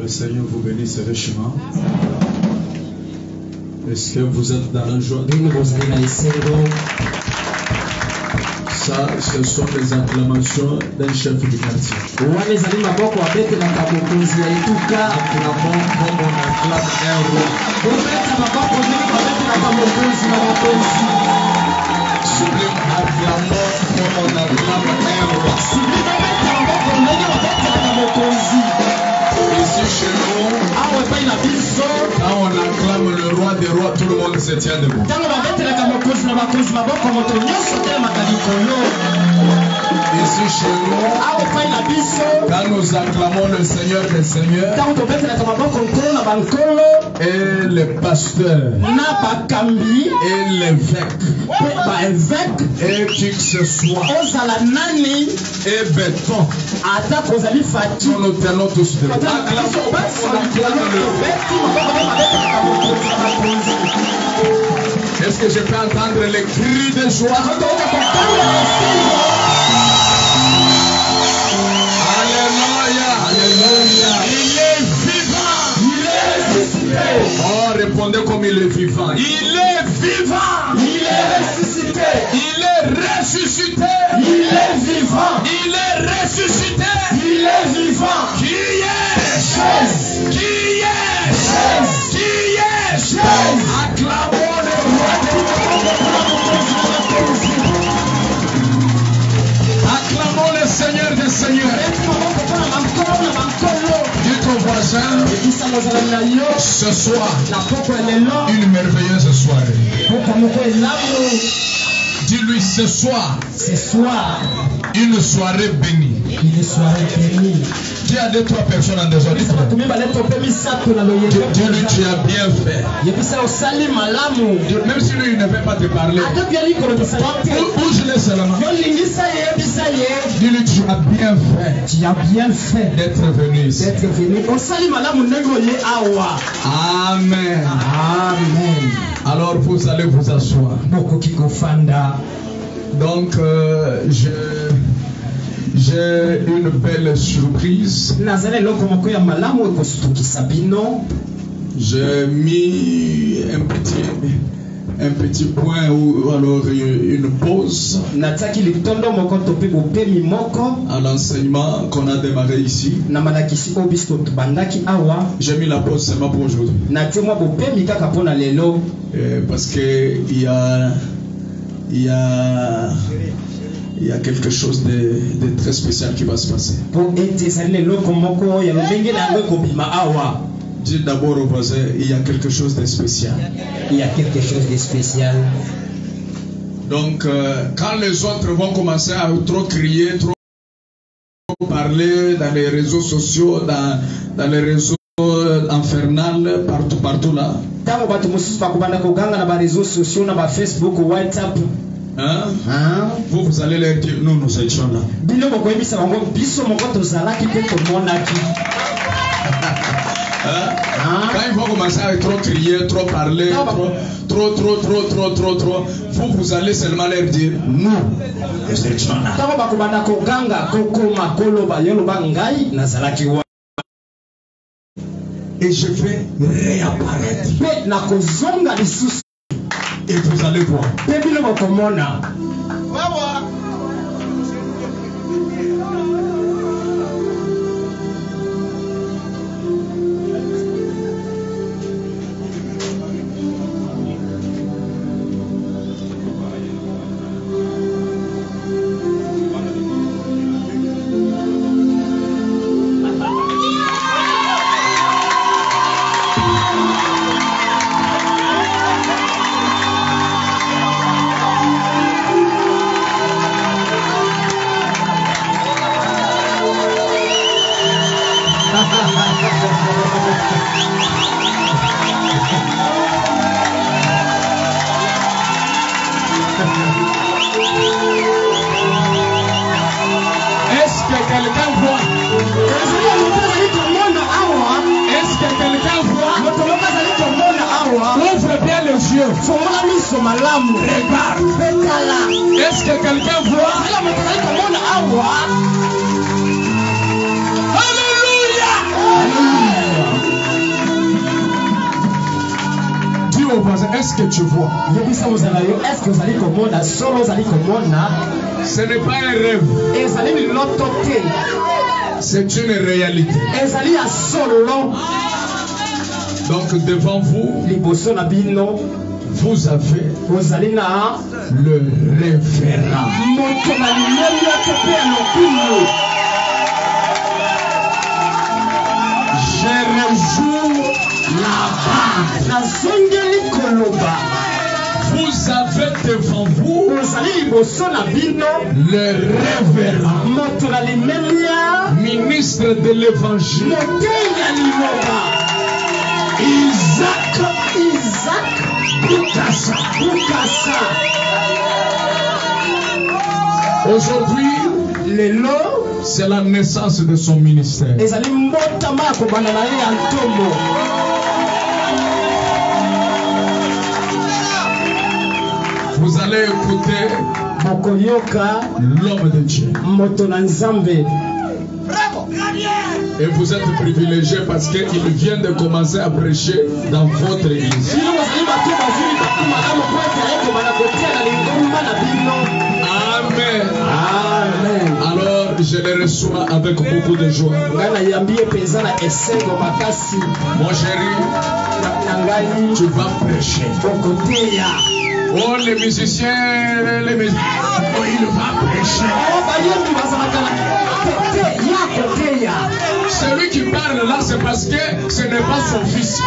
Seigneur vous bénisse richement. Est-ce que vous êtes dans la joie? Ça, ce sont les acclamations d'un chef du quartier. Acclamons comme on acclame un roi. Sublime, acclamons comme on acclame un roi. Ici chez nous, quand on acclame le roi des rois, tout le monde se tient debout. Ici chez nous, quand nous acclamons le Seigneur des Seigneurs et le pasteur et l'évêque et qui que ce soit et béton, nous tenons tous debout. Est-ce que je peux entendre les cris de joie? Alléluia, alléluia. Il est vivant. Il est ressuscité. Oh, répondez comme il est vivant. Il est vivant. Il est ressuscité. Il est ressuscité. Il est vivant. Il est ressuscité. Il est vivant. Qui est chaise? Qui est chaise? Qui est chaise? Acclamons le roi. Acclamons le Seigneur des Seigneurs. Dis ton voisin, ce soir, une merveilleuse soirée. Dis-lui ce soir, une soirée bénie. Dis à 2-3 personnes en désordre. Dis-lui tu as bien fait. Même si lui il ne veut pas te parler, bouge-le seulement. Dis-lui tu as bien fait. Tu as bien fait d'être venu ici. Amen. Amen. Alors vous allez vous asseoir. Donc j'ai une belle surprise. J'ai mis un petit point ou alors une pause à l'enseignement qu'on a démarré ici. J'ai mis la pause seulement pour aujourd'hui. Parce que il y a quelque chose de très spécial qui va se passer. Dis d'abord au voisin, il y a quelque chose de spécial. Il y a quelque chose de spécial. Donc, quand les autres vont commencer à trop crier, trop parler dans les réseaux sociaux, dans les réseaux infernales, partout là. Hein? Vous allez leur dire, nous étions là. Quand ils vont commencer à trop crier, trop parler, trop trop. Vous allez seulement leur dire, nous étions là. Et je vais réapparaître. Et vous allez voir. Est-ce que quelqu'un voit? Est-ce que quelqu'un voit? Ouvre bien les yeux. Regarde. Est-ce que quelqu'un voit? Alléluia. Dis au voisin, est-ce que tu vois? Ce n'est pas un rêve. C'est une réalité. Donc devant vous, vous avez le révérend. Je rejoue la base. Vous avez devant vous le révérend ministre de l'évangile Isaac Bukasa. Aujourd'hui, c'est la naissance de son ministère. Vous allez écouter l'homme de Dieu. Et vous êtes privilégiés parce qu'il vient de commencer à prêcher dans votre église. Amen. Alors je les reçois avec beaucoup de joie. Mon chéri, tu vas prêcher. Oh, les musiciens, oh, il va prêcher. Celui qui parle là, c'est parce que ce n'est pas son fils.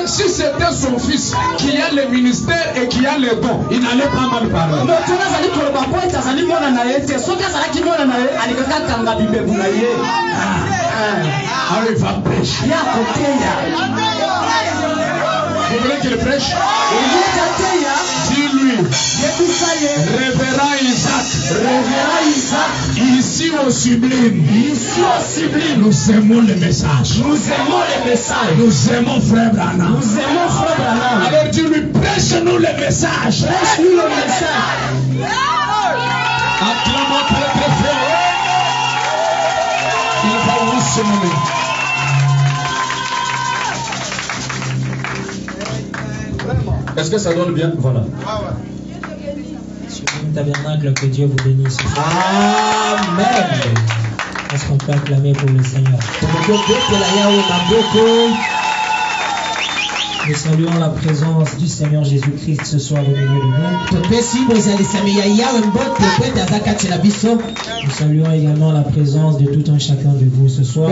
Si c'était son fils qui a le ministère et qui a les dons, il n'allait pas mal parler. Alors il va prêcher. Vous voulez qu'il prêche? Dis-lui, révérend Isaac, ici au sublime, nous aimons le message. Nous aimons frère Branham. Alors dis-lui, prêche-nous le message. Acclamons très très fort. Il va vous semer. Est-ce que ça donne bien? Voilà. Sur le tabernacle, que Dieu vous bénisse. Amen. Est-ce qu'on peut acclamer pour le Seigneur? Nous saluons la présence du Seigneur Jésus-Christ ce soir au milieu de nous. Nous saluons également la présence de tout un chacun de vous ce soir.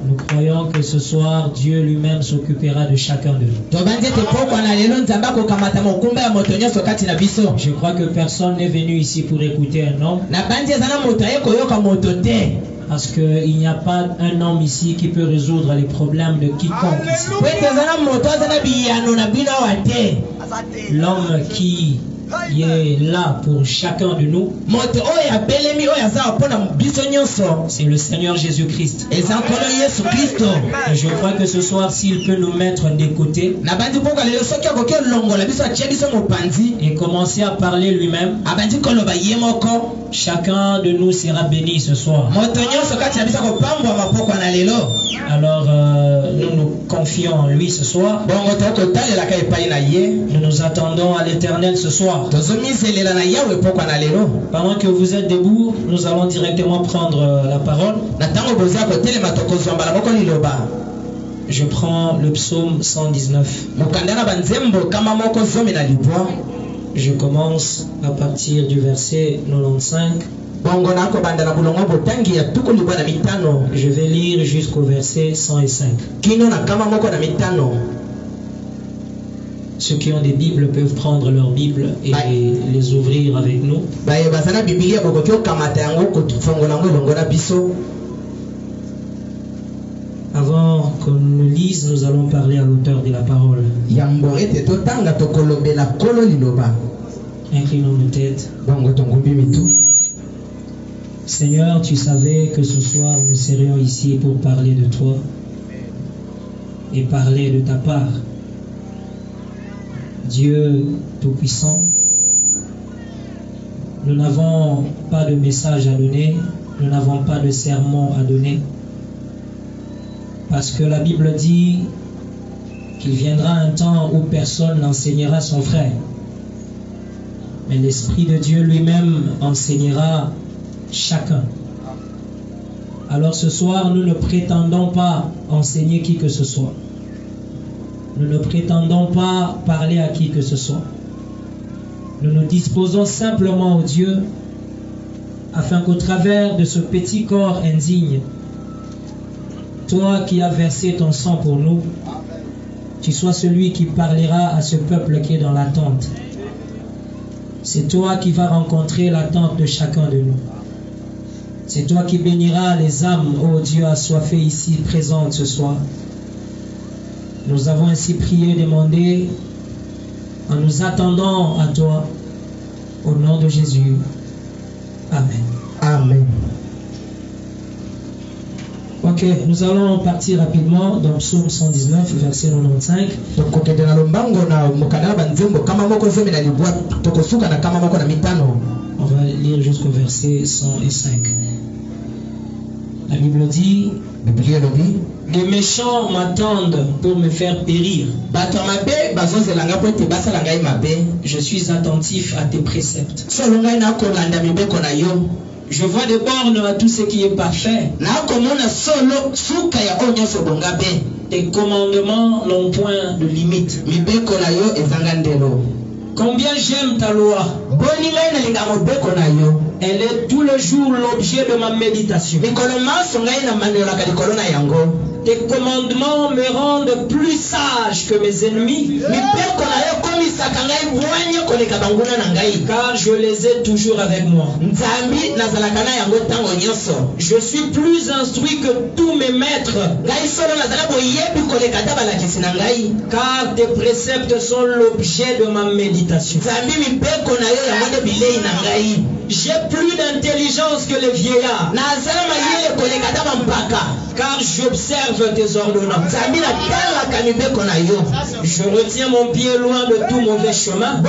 Nous croyons que ce soir, Dieu lui-même s'occupera de chacun de nous. Je crois que personne n'est venu ici pour écouter un homme. Parce qu'il n'y a pas un homme ici qui peut résoudre les problèmes de quiconque ici. L'homme qui qui est là pour chacun de nous. C'est le Seigneur Jésus-Christ. Et je crois que ce soir, s'il peut nous mettre des côtés et commencer à parler lui-même, chacun de nous sera béni ce soir. Alors nous nous confions en lui ce soir. Nous nous attendons à l'Éternel ce soir. Pendant que vous êtes debout, nous allons directement prendre la parole. Je prends le psaume 119. Je commence à partir du verset 95. Je vais lire jusqu'au verset 105. Ceux qui ont des Bibles peuvent prendre leur Bible et les ouvrir avec nous. Avant qu'on ne lise, nous allons parler à l'auteur de la parole. Inclinons nos têtes. Seigneur, tu savais que ce soir nous serions ici pour parler de toi et parler de ta part. Dieu Tout-Puissant, nous n'avons pas de message à donner, nous n'avons pas de sermon à donner, parce que la Bible dit qu'il viendra un temps où personne n'enseignera son frère, mais l'Esprit de Dieu lui-même enseignera chacun. Alors ce soir, nous ne prétendons pas enseigner qui que ce soit. Nous ne prétendons pas parler à qui que ce soit. Nous nous disposons simplement au Dieu afin qu'au travers de ce petit corps indigne, toi qui as versé ton sang pour nous, tu sois celui qui parlera à ce peuple qui est dans l'attente. C'est toi qui vas rencontrer l'attente de chacun de nous. C'est toi qui béniras les âmes, ô Dieu assoiffées ici présentes ce soir. Nous avons ainsi prié, demandé, en nous attendant à toi, au nom de Jésus. Amen. Amen. Ok, nous allons partir rapidement dans Psaume 119, verset 95. On va lire jusqu'au verset 105. La Bible dit: les méchants m'attendent pour me faire périr. Je suis attentif à tes préceptes. Je vois des bornes à tout ce qui est parfait. Tes commandements n'ont point de limite. Combien j'aime ta loi. Elle est tout le jour l'objet de ma méditation. Tes commandements me rendent plus sage que mes ennemis, car je les ai toujours avec moi. Je suis plus instruit que tous mes maîtres, car tes préceptes sont l'objet de ma méditation. J'ai plus d'intelligence que les vieillards, car j'observe tes ordonnances. Je retiens mon pied loin de tout mauvais chemin,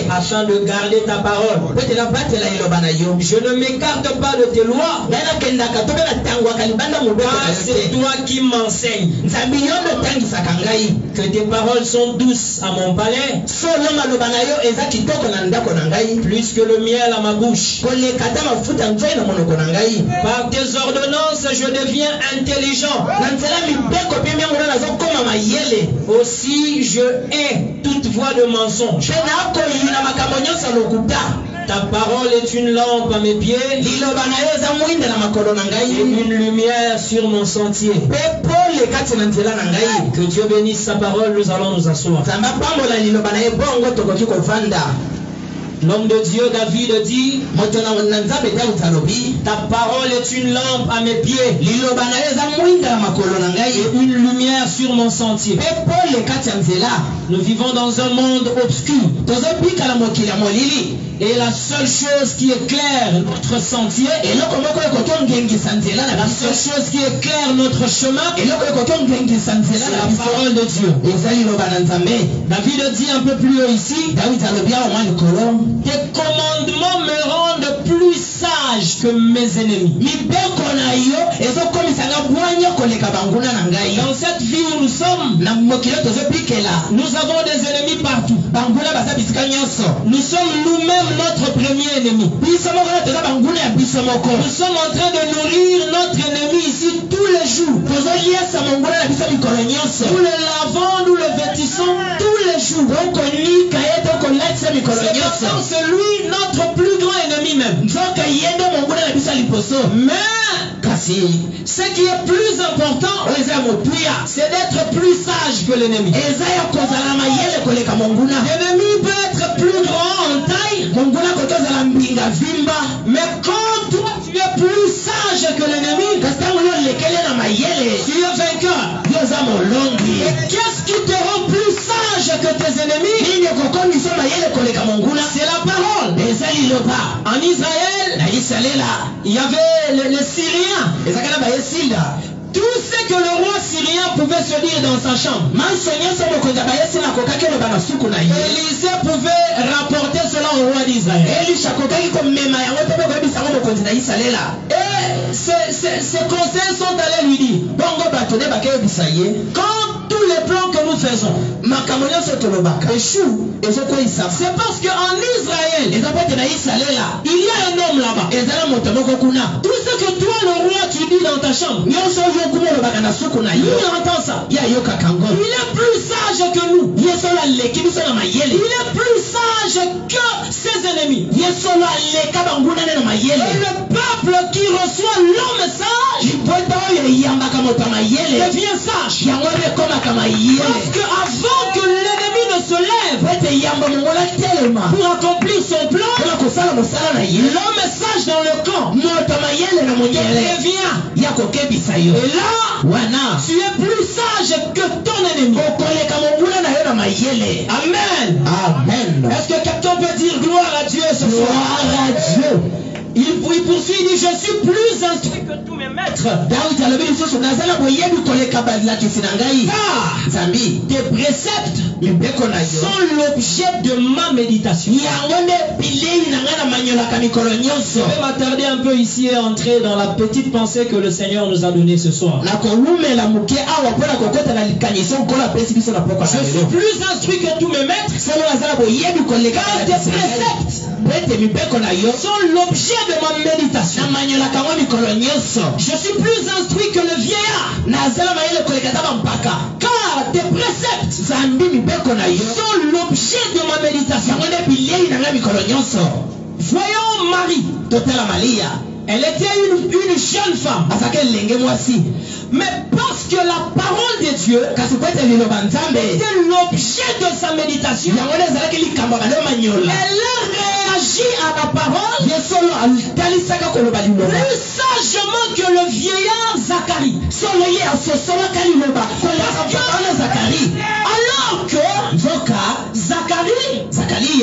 afin de garder ta parole. Je ne m'écarte pas de tes lois, car c'est toi qui m'enseignes. Que tes paroles sont douces à mon palais, plus que le miel à ma bouche. Par tes ordonnances, je deviens intelligent. Aussi, je hais toute voix de mensonge. Ta parole est une lampe à mes pieds et une lumière sur mon sentier. Que Dieu bénisse sa parole, nous allons nous asseoir. L'homme de Dieu, David, dit, ta parole est une lampe à mes pieds et une lumière sur mon sentier. Nous vivons dans un monde obscur. Et la seule chose qui éclaire notre sentier, la seule chose qui éclaire notre chemin, c'est la parole de Dieu. David dit un peu plus haut ici, tes commandements me rendent plus sage que mes ennemis. Dans cette vie où nous sommes, nous avons des ennemis partout. Nous sommes nous-mêmes notre premier ennemi. Nous sommes en train de nourrir notre ennemi ici tous les jours. Nous le lavons, nous le vêtissons tous les jours. C'est lui notre plus grand ennemi même. Mais ce qui est plus important, c'est d'être plus sage que l'ennemi. L'ennemi peut être plus grand en taille, mais quand toi tu es plus sage que l'ennemi, tu es vainqueur. Et qu'est-ce qui te rend plus sage que tes ennemis? C'est la parole. En Israël, il y avait les Syriens. Tout ce que le roi syrien pouvait se dire dans sa chambre, Élisée pouvait rapporter cela au roi d'Israël. Et ses conseils sont allés lui dire, quand tous les plans que nous faisons échouent, c'est parce qu'en Israël, il y a un homme là-bas. Tout ce que toi, le roi, tu dis dans ta chambre, lui entend ça. Il est plus sage que nous. Il est plus sage que ses ennemis. Et le peuple qui reçoit l'homme sage devient sage. Parce qu'avant que l'ennemi ne se lève pour accomplir son plan, l'homme sage dans le camp devient. Et là, tu es plus sage que ton ennemi. Amen. Est-ce que quelqu'un peut dire gloire à Dieu ce soir? Il poursuit, il dit, je suis plus instruit que tous mes maîtres. Car tes préceptes sont l'objet de ma méditation. Je vais m'attarder un peu ici et entrer dans la petite pensée que le Seigneur nous a donnée ce soir. Je suis plus instruit que tous mes maîtres. Car tes préceptes sont l'objet de ma méditation. Je suis plus instruit que le vieillard. Car tes préceptes sont l'objet de ma méditation. Voyons Marie. Elle était une jeune femme. Mais parce que la parole de Dieu était l'objet de sa méditation, elle a réagi à la parole plus sagement que le vieillard Zacharie. Alors que Zacharie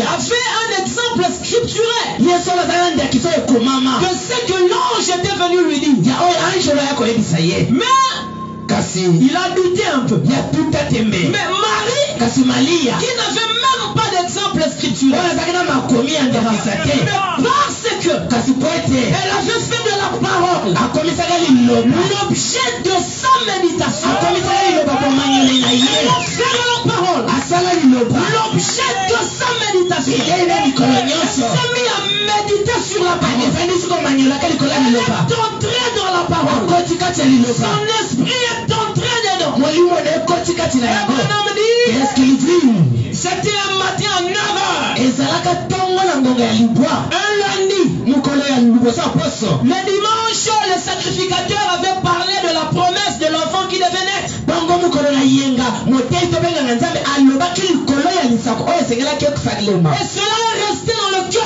avait un exemple scripturel de ce que l'ange était venu lui dire. Mais il a douté un peu. Mais Marie, qui n'avait même pas d'exemple scripturel, parce que elle avait fait de la parole l'objet de sa méditation. Elle a fait de la parole l'objet de sa méditation. Elle s'est mis à méditer sur la parole. Elle est entrée dans la parole. Son esprit est entré dedans. Et mon homme dit, c'était un matin à 9h. Un lundi. Le dimanche, le sacrificateur avait parlé de la promesse de l'enfant qui devait naître. Et cela est resté dans le cœur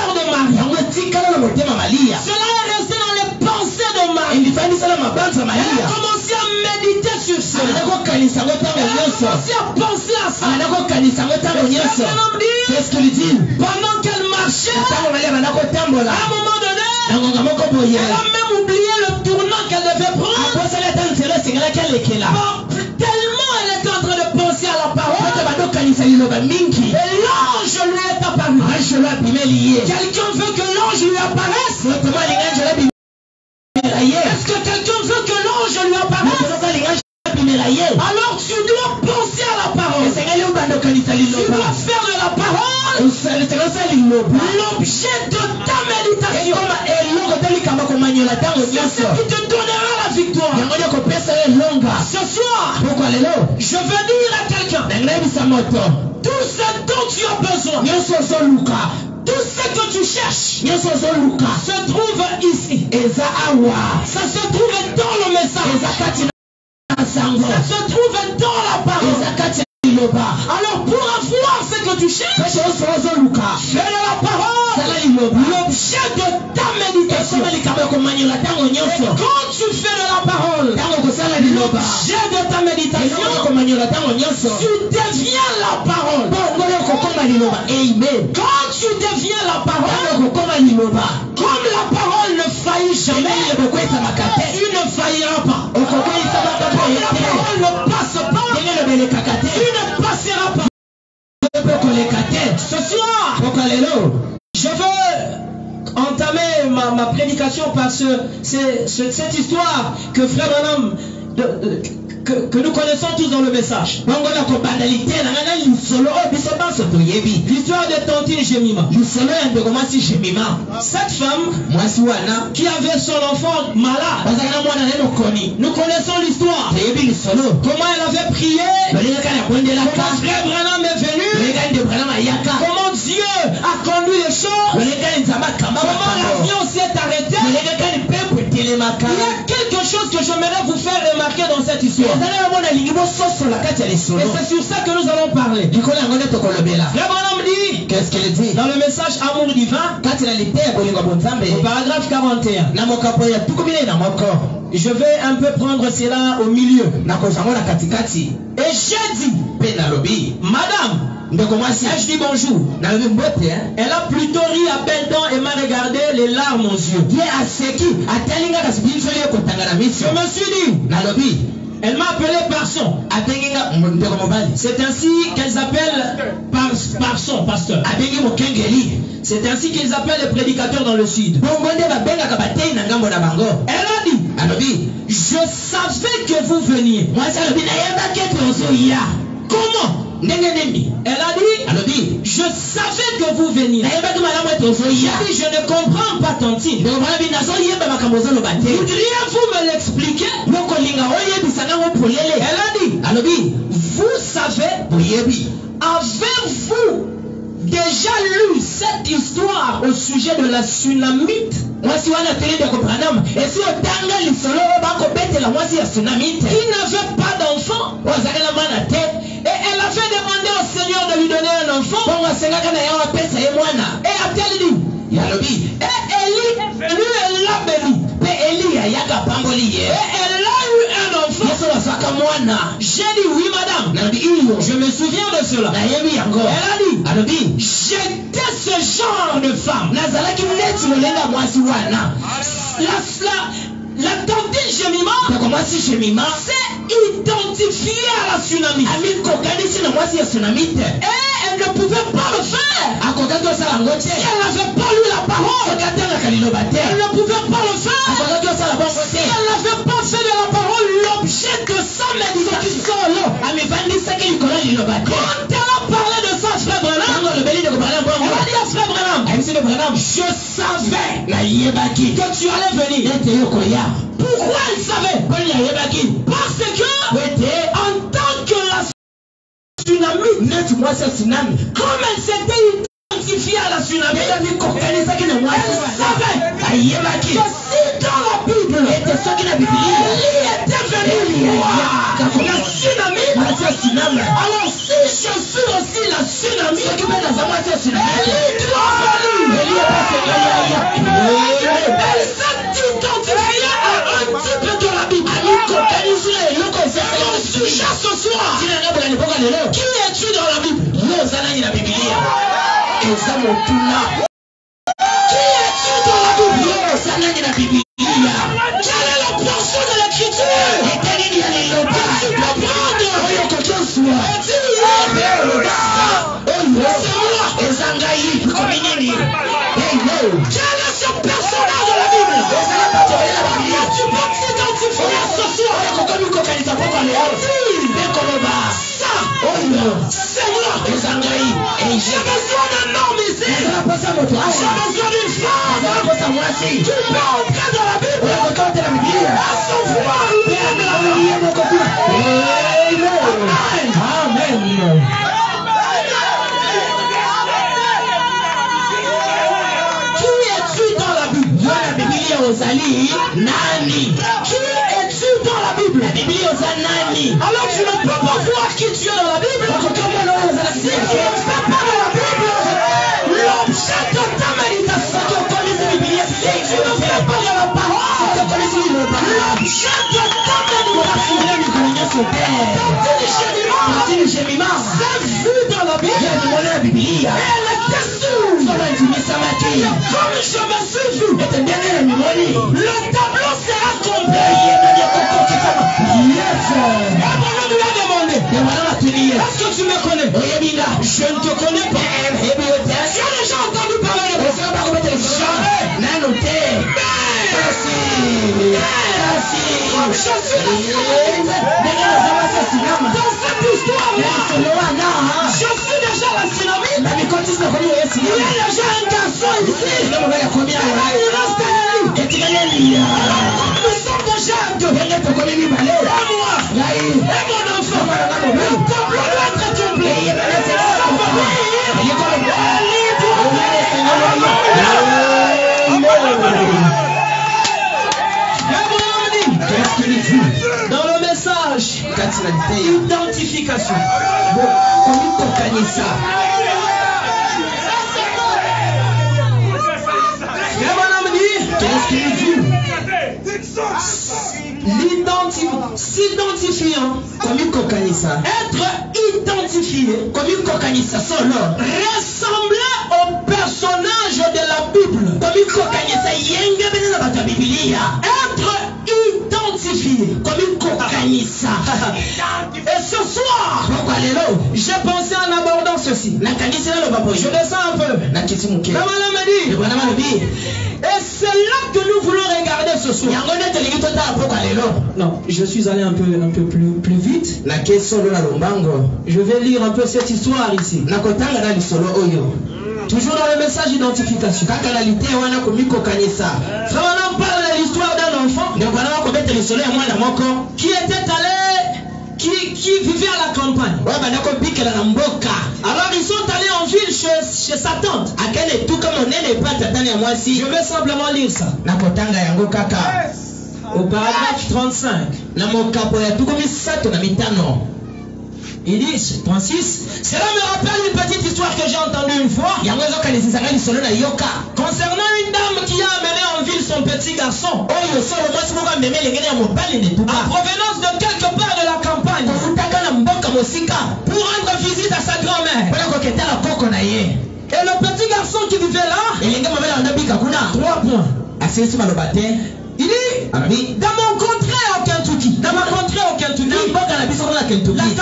commencé à méditer sur ça. Il a commencé à penser à ça. Qu'est-ce qu'il dit? Pendant qu'elle marchait, à un moment donné, elle a même oublié le tournant qu'elle devait prendre. Tellement elle était en train de penser à la parole. Et l'ange lui est apparu. Quelqu'un veut que l'ange lui apparaisse? Est-ce que quelqu'un veut que l'ange lui apparaisse? Alors tu dois penser à la parole. Tu dois faire de la parole l'objet de ta méditation. C'est ce qui te donnera la victoire. Ce soir, je veux dire à quelqu'un, tout ce dont tu as besoin, tout ce que tu cherches, se trouve ici. Ça se trouve dans le message. Ça se trouve dans la parole. Alors pour avoir ce que tu cherches, fais de la parole l'objet de ta méditation. Et quand tu fais de la parole l'objet de ta méditation, tu deviens la parole. Quand tu deviens la parole, comme la parole ne faillit jamais, tu ne failliras pas. Comme la parole ne passe pas, tu ne passeras pas. Ce soir, je veux entamer ma prédication par cette histoire que Frère Branham, que nous connaissons tous dans le message. L'histoire de Tantine Jemima. Cette femme qui avait son enfant malade. Nous connaissons l'histoire. Comment elle avait prié. Comment Frère Branham est venu. Comment Dieu a conduit les choses. Comment l'avion s'est arrêté. Il y a quelque chose que j'aimerais vous faire remarquer dans cette histoire. Et c'est sur ça que nous allons parler. Frère Branham dit, qu'est-ce qu'il dit? Dans le message Amour divin, au paragraphe 41, je vais un peu prendre cela au milieu. Et j'ai dit, Madame, ai-je dit bonjour? Elle a plutôt ri à belles dents et m'a regardé les larmes aux yeux. Je me suis dit, elle m'a appelé Parson. C'est ainsi qu'elles appellent Parson, pasteur. C'est ainsi qu'ils appellent les prédicateurs dans le sud. Elle a dit, je savais que vous veniez. Comment? Elle a dit, je savais que vous veniez. J'ai dit, je ne comprends pas, Tantine. Voudriez-vous me l'expliquer? Elle a dit, vous savez, avez-vous déjà lu cette histoire au sujet de la tsunamite? Il n'avait pas d'enfant. Et elle avait demandé au Seigneur de lui donner un enfant. Et a-t-elle dit? Et Élie est venu et l'a béni. Et elle a eu un enfant. J'ai dit oui, madame. Je me souviens de cela. Elle a dit, j'étais ce genre de femme. La Tantine Jemima s'est identifiée à la tsunami. Et elle ne pouvait pas le faire. Si elle n'avait pas lu la parole, elle ne pouvait pas le faire. Si elle n'avait pas fait de la parole l'objet de sa méditation. Quand elle a parlé de ça, Frère Branham, elle a dit à Frère Branham, je savais que tu allais venir. Pourquoi elle savait? Parce que en tant que la tsunami, comme elle s'était identifiée à la tsunami, elle savait que si dans la Bible Élie était venu voir la tsunami, alors si je suis aussi la tsunami, Élie doit venir. Elle s'est identifiée à un type de la la Bible? Quelle est la portion de l'écriture? Quel est ce personnage de la Bible? Tu peux t'identifier à ce soir. C'est moi. J'ai besoin d'un homme ici. J'ai besoin d'une femme. Tu peux entrer dans la Bible. À son pouvoir. Amen. Qui es-tu dans la Bible? Qui es-tu dans la Bible? Alors tu ne peux pas voir qui tu es dans la Bible. Si tu ne fais pas dans la Bible, l'objet de ta méditation, si tu ne fais pas dans la parole, l'objet de ta méditation, c'est vu dans la Bible. Elle était sûre. Comme je me suis vu, le tableau sera complet. Abraham lui a demandé, est-ce que tu me connais? Je ne te connais pas. Tu as déjà entendu parler de moi? Jamais. Je suis dans cette histoire, je suis déjà la tsunami. Il y a déjà un garçon ici. Il reste un lit. Nous sommes déjà deux. Et moi, et mon enfant. Le tableau doit être complet. Dans le message, identification. S'identifiant, être identifié, ressembler au personnage de la Bible, être identifié. Et ce soir, j'ai pensé en abordant ceci. Je descends un peu. Et c'est là que nous voulons regarder ce soir. Non, je suis allé un peu plus vite. Je vais lire un peu cette histoire ici. Toujours dans le message d'identification. On parle de l'histoire d'un enfant qui était allé, qui vivait à la campagne. Alors ils sont allés en ville chez sa tante. Je vais simplement lire ça. Au paragraphe 35. Il dit, 36, cela me rappelle une petite histoire que j'ai entendue une fois concernant une dame qui a amené en ville son petit garçon en provenance de quelque part de la campagne pour rendre visite à sa grand-mère. Et le petit garçon qui vivait là, 3 points. Il dit, dans mon contrée au Kentucky, la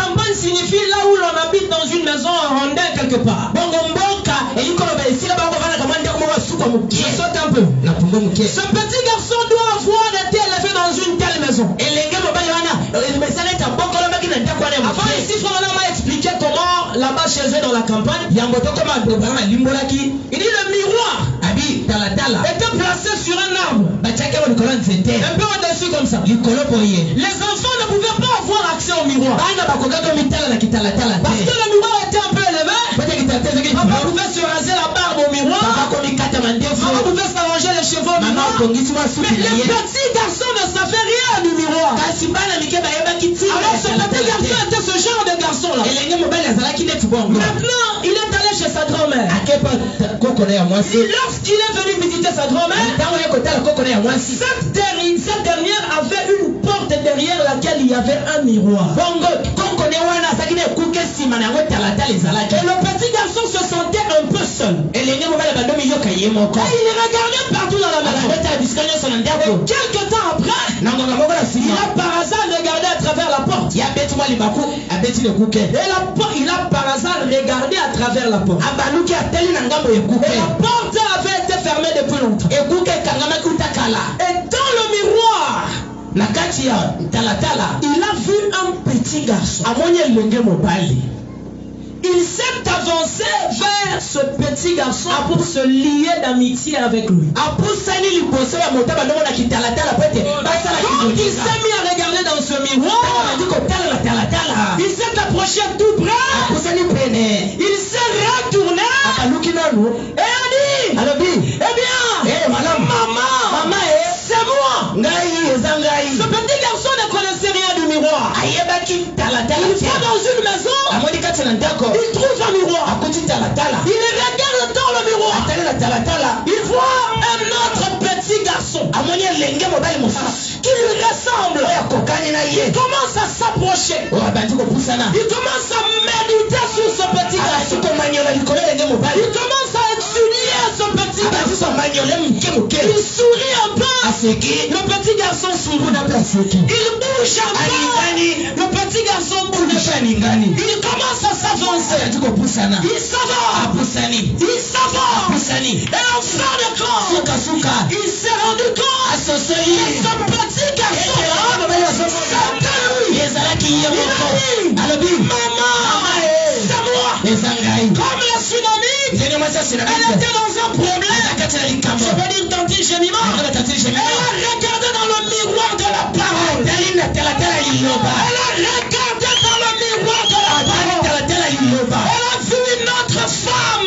campagne signifie là où l'on habite dans une maison en rondelle quelque part. Je saute un peu. Ce petit garçon doit avoir été élevé dans une telle maison. Avant ici, Frère m'a expliqué comment là-bas chez eux dans la campagne, il dit le miroir était placé sur un arbre. Un peu au-dessus comme ça. Les enfants ne pouvaient pas avoir accès au miroir. Parce que le miroir était un peu élevé. Papa pouvait se raser la barbe au miroir. Maman pouvait s'arranger les cheveux au miroir. Mais les petits garçons ne savaient rien du miroir. Alors ce petit garçon était ce genre de garçon là. Maintenant il est allé chez sa grand-mère. Lorsqu'il est venu visiter sa grand-mère, cette dernière avait une porte derrière laquelle il y avait un miroir. Et le petit garçon se sentait un peu seul. Et il regardait partout dans la maison. Et quelques temps après, il a par hasard regardé à travers la porte. Et il a par hasard regardé à travers la porte. Et la porte avait été fermée depuis longtemps. Et dans le miroir, il a vu un petit garçon. Il s'est avancé vers ce petit garçon pour se lier d'amitié avec lui. Quand il s'est mis à regarder dans ce miroir, il s'est approché tout près. Il s'est retourné et a dit, eh bien, maman, c'est moi. Ce petit garçon ne connaissait rien du miroir. Il va dans une maison. Il trouve un miroir. Il regarde dans le miroir. Il voit un autre petit garçon qui lui ressemble. Il commence à s'approcher. Il commence à méditer sur ce petit garçon. Il commence à étudier ce petit garçon. Il sourit un peu. Le petit garçon sourit. Il bouge un peu. Le petit garçon bouge. Il commence à s'avancer. Il s'avance. Et en fin de compte, il s'est rendu compte que ce petit garçon, il a dit, maman, c'est moi. Comme la tsunami, elle était dans un problème. Je peux dire tanti gémiment. Elle a regardé dans le miroir de la parole. Elle a regardé dans le miroir de la parole. Elle a vu une autre femme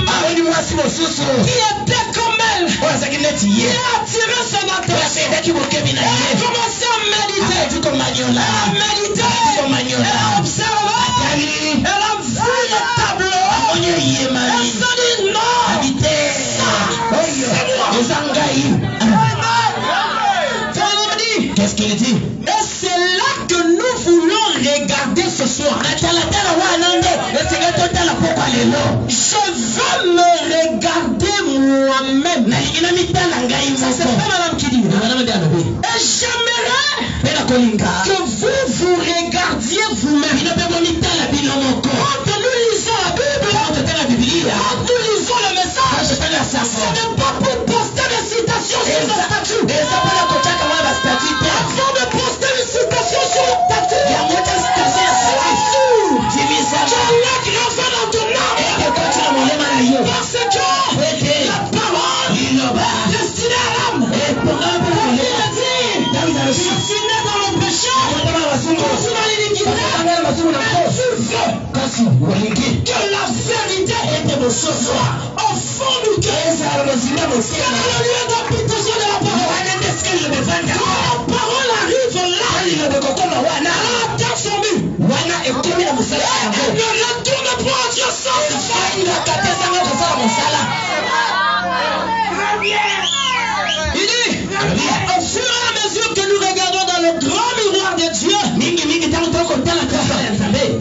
qui était comme elle, qui a attiré son attention. Elle a commencé à méditer. Elle a observé. Elle a vu le tableau. Elle s'est dit non, c'est moi. Qu'est-ce qu'il dit? Et c'est là que nous voulons regarder ce soir. Je veux me regarder moi-même. C'est pas madame qui dit. Et j'aimerais que vous regardiez vous-même. Quand nous lisons la Bible, quand nous lisons le message, ce n'est pas pour poster des citations sur le statut. Avant de poster une citation sur le statut, tu l'as gravé dans ton âme. Parce que la parole destinée à l'âme, comme il a dit, je suis né dans le péché, je suis dans l'iniquité, mais tu veux que la vérité soit au fond du cœur. Quel est le lieu d'habitation de la parole? Quand la parole arrive là, elle atteint son but. Elle ne retourne pas à Dieu sans effet. Il dit, au fur et à mesure que nous regardons dans le grand miroir de Dieu,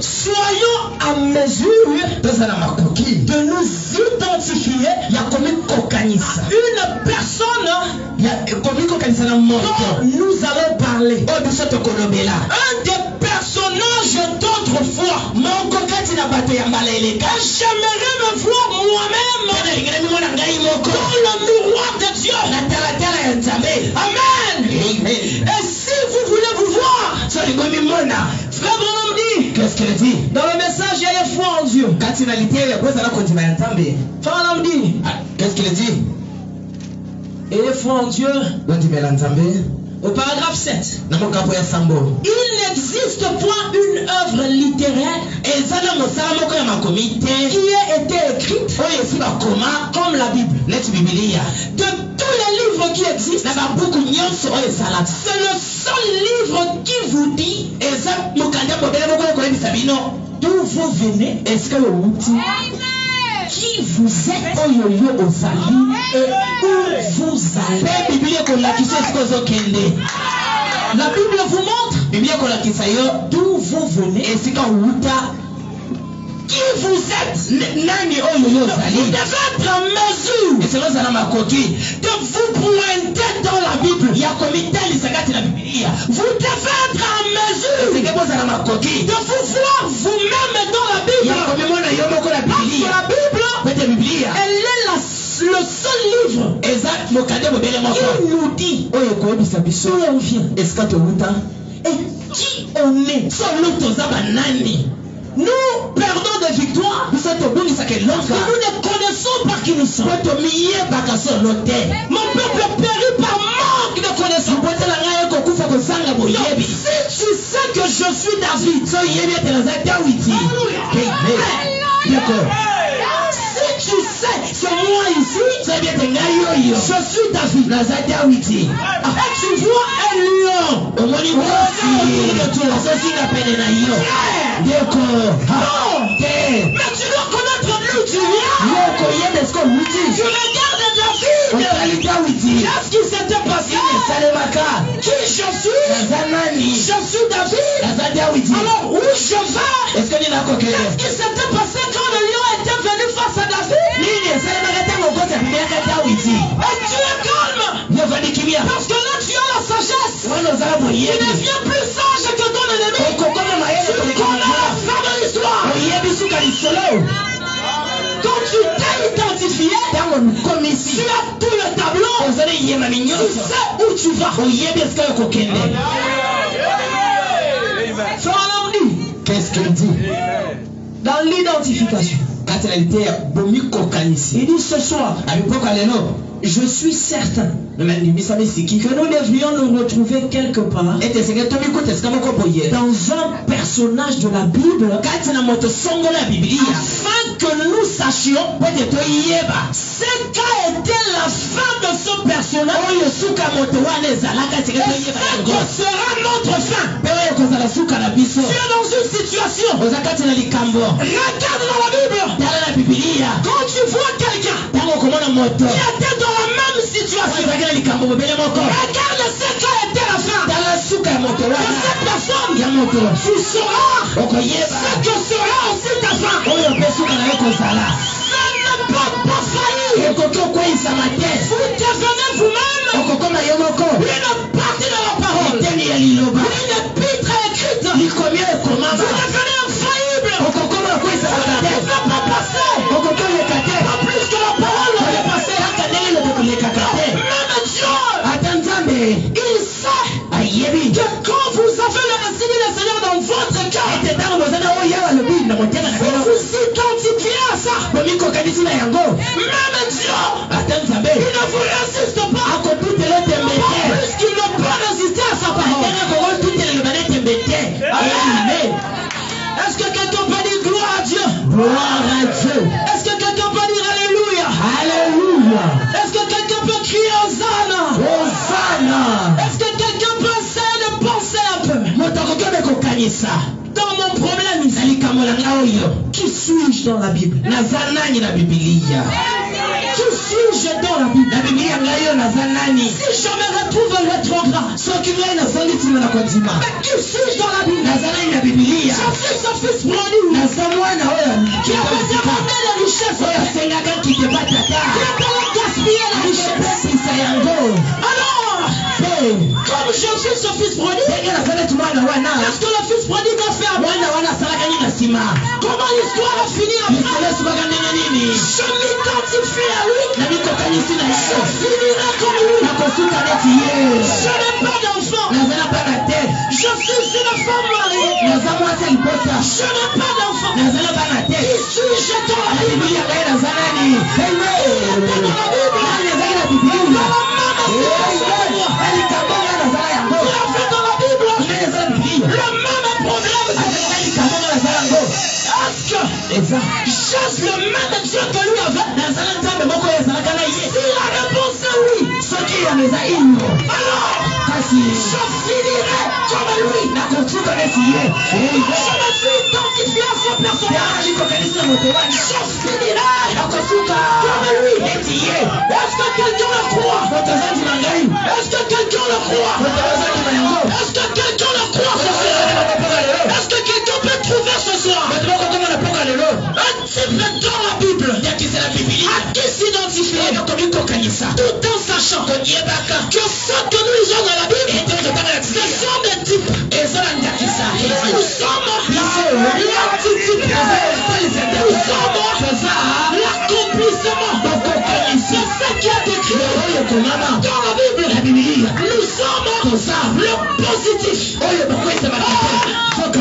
soyons à mesure de nous identifier à une personne dont nous allons parler. Un des personnages d'autrefois. J'aimerais me voir moi-même dans le miroir de Dieu. Amen. Et si vous voulez vous voir, Frère Branham dit, qu'est-ce qu'il dit? Dans le message, il y a foi en Dieu. Branham dit, qu'est-ce qu'il dit? Et foi en Dieu. Au paragraphe 7, il n'existe point une œuvre littéraire qui ait été écrite comme la Bible. De tous les livres qui existent, c'est le seul livre qui vous dit d'où vous venez, qui vous êtes, et où vous allez. La Bible vous montre d'où vous venez et qui vous êtes. Vous devez être en mesure de vous pointer dans la Bible. Vous devez être en mesure de vous voir vous-même dans la Bible. Parce que la Bible, elle est le seul livre qui nous dit où on vient et qui on est. Nous perdons des victoires que nous ne connaissons pas qui nous sommes. Mon peuple périt par manque de connaissance. Si tu sais que je suis David, si tu sais que moi ici, je suis David, et tu vois un lion autour de toi. Mais tu dois connaître d'où tu viens. Tu regardes David. Qu'est-ce qui s'était passé? Qui je suis? Je suis David. Alors où je vais? Qu'est-ce qui s'était passé quand le lion était venu face à David? Et tu es calme. Parce que là tu as la sagesse. Tu deviens plus sage que ton ennemi. Tu connais la fin de l'histoire. Quand tu t'es identifié, tu as tout le tableau. Tu sais où tu vas. Qu'est-ce qu'il dit? Dans l'identification, il dit ce soir, je suis certain que nous devrions nous retrouver quelque part dans un personnage de la Bible afin que nous sachions ce qu'a été la fin de ce personnage et ce que sera notre fin. Tu es dans une situation, regarde dans la Bible, quand tu vois quelqu'un qui était dans la même situation, regarde ce qu'a été la fin de cette personne. Tu sauras ce que sera aussi ta fin. Ça ne peut pas faillir. Vous devenez vous-même une partie de la parole, une épître écrite. Vous devenez infaillible. Vous ne pouvez pas passer. Pas plus que la parole ne peut passer. Même Dieu, il sait que quand vous avez le récit du Seigneur dans votre cœur, vous vous identifiez à ça. Même Dieu, il ne vous résiste pas. Pas plus qu'il ne peut résister à sa parole. Est-ce que quelqu'un peut dire gloire à Dieu? Est-ce que quelqu'un peut dire alléluia? Est-ce que quelqu'un peut crier Hosanna? Est-ce que quelqu'un peut essayer de penser un peu? Dans mon problème ici, qui suis-je dans la Bible? Qui suis-je dans la Bible? Si je me retrouve rétrograde, mais qui suis-je dans la Bible? Je suis ce fils prodigue qui avait demandé la richesse, qui avait gaspillé la richesse. Alors, comme je suis ce fils prodigue, qu'est-ce que le fils prodigue a fait à moi? Comment l'histoire a fini après? Je m'identifie à lui. Je finirai comme lui. Je n'ai pas d'enfant. Je suis une femme mariée. Je n'ai pas d'enfant. Qui suis-je dans la Bible? Chasse le même Dieu que lui avait. Si la réponse est oui, alors je finirai comme lui. Je me suis identifié à son personnage. Je finirai comme lui. Est-ce que quelqu'un le croit? Est-ce que quelqu'un le croit? Est-ce que quelqu'un le croit ce soir? Est-ce que quelqu'un peut trouver ce soir un type dans la Bible à qui s'identifier tout en sachant que ce que nous lisons dans la Bible, ce sont des types. Nous sommes l'antitype. Nous sommes l'accomplissement de ce qui est écrit dans la Bible. Nous sommes le positif.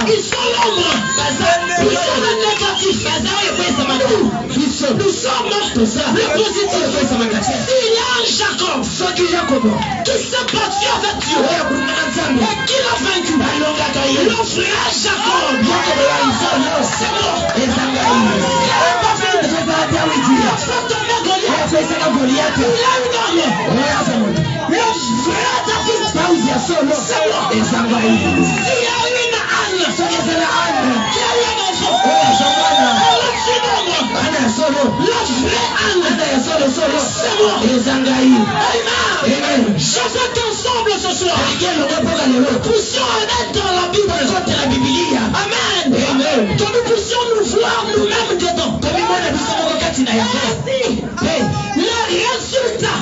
Ils sont l'ombre. Ils sont le négatif. Nous sommes le positif. Il y a un Jacob qui s'est battu avec Dieu et qui l'a vaincu. Le frère Jacob, c'est mort. Il n'a pas fait tomber Goliath. Il a une arme. Le frère David, c'est mort. Il y a une âne qui a eu un enfant. Le vrai âne, c'est mort. Amen. Je veux qu'ensemble ce soir, nous puissions être dans la Bible. Amen. Que nous puissions nous voir nous-mêmes dedans. Le résultat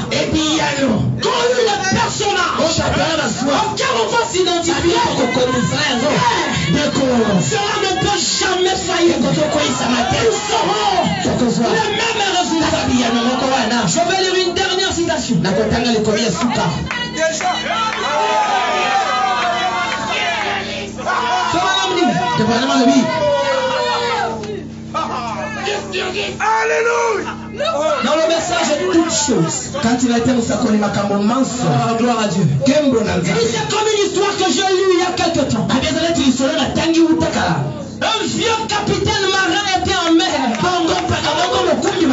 qu'ont eu les personnages auxquels on va s'identifier, cela ne peut jamais faillir. Nous saurons le même résultat. Je vais lire une dernière citation. Alléluia. Dans le message de toutes choses, quand il a été gloire à Dieu. C'est comme une histoire que j'ai lue il y a quelque temps. Un vieux capitaine marin était en mer. Il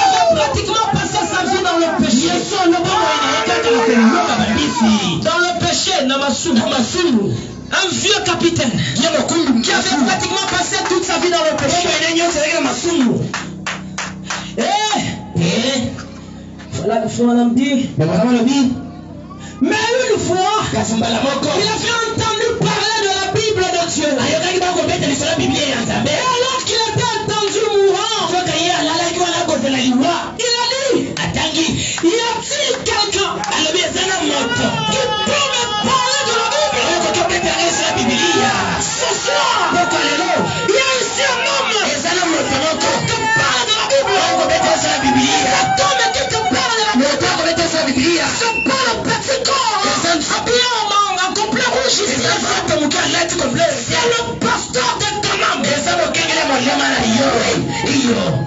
avait pratiquement passé sa vie dans le péché. Dans le péché, un vieux capitaine qui avait pratiquement passé toute sa vie dans le péché. Mais une fois, il avait entendu parler de la Bible de Dieu. Et alors qu'il était entendu mourant, il a dit, y a-t-il quelqu'un qui peut me parler de la Bible? Ce soir, il y a ici un homme qui te parle de la Bible. Cet homme qui te parle de la Bible, c'est pas le petit corps habillé en complet rouge ici. C'est le pasteur de ton âme.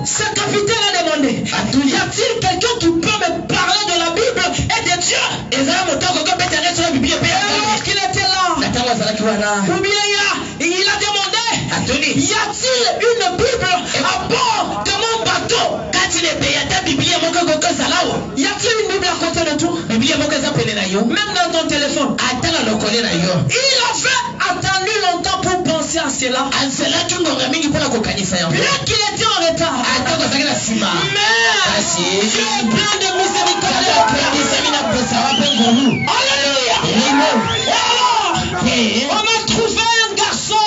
Ce capitaine a demandé, y a-t-il quelqu'un qui peut me parler de la Bible et de Dieu? Et alors qu'il était là, ou bien il a demandé, y a-t-il une Bible à bord de mon bateau? Y a-t-il une Bible à côté de toi? Même dans ton téléphone. Il avait attendu longtemps pour penser à cela. Bien qu'il était en retard. Mais Dieu est plein de miséricorde. Alléluia. On a trouvé un garçon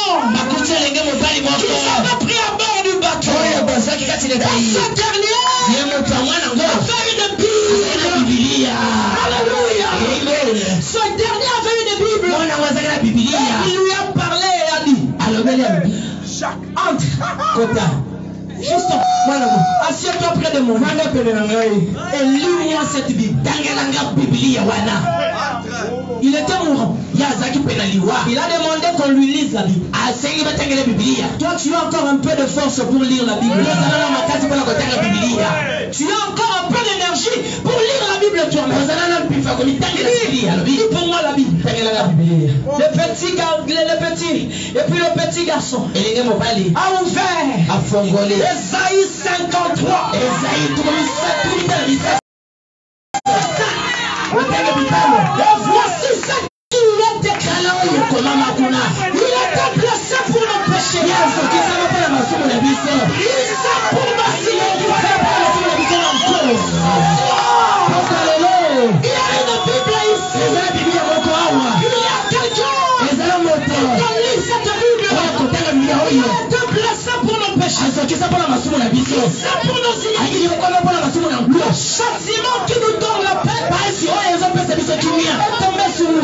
qui s'avait pris à bord du bateau. Ce dernier a fait une Bible. Alléluia. Ce dernier avait une Bible. Il lui a parlé et a dit, entre, juste assieds-toi près de moi et lis-moi cette Bible. Il était mourant. Il a demandé qu'on lui lise la Bible. Toi, tu as encore un peu de force pour lire la Bible. Tu as encore un peu d'énergie pour lire la Bible toi-même. Lis pour moi la Bible. Le petit et puis le petit garçon a ouvert Ésaïe 53. Et voici ce qu'il est déclaré. Il était blessé pour nos péchés. Il pour ma pour nos iniquités. Le châtiment qui nous donne la paix est tombé sur nous.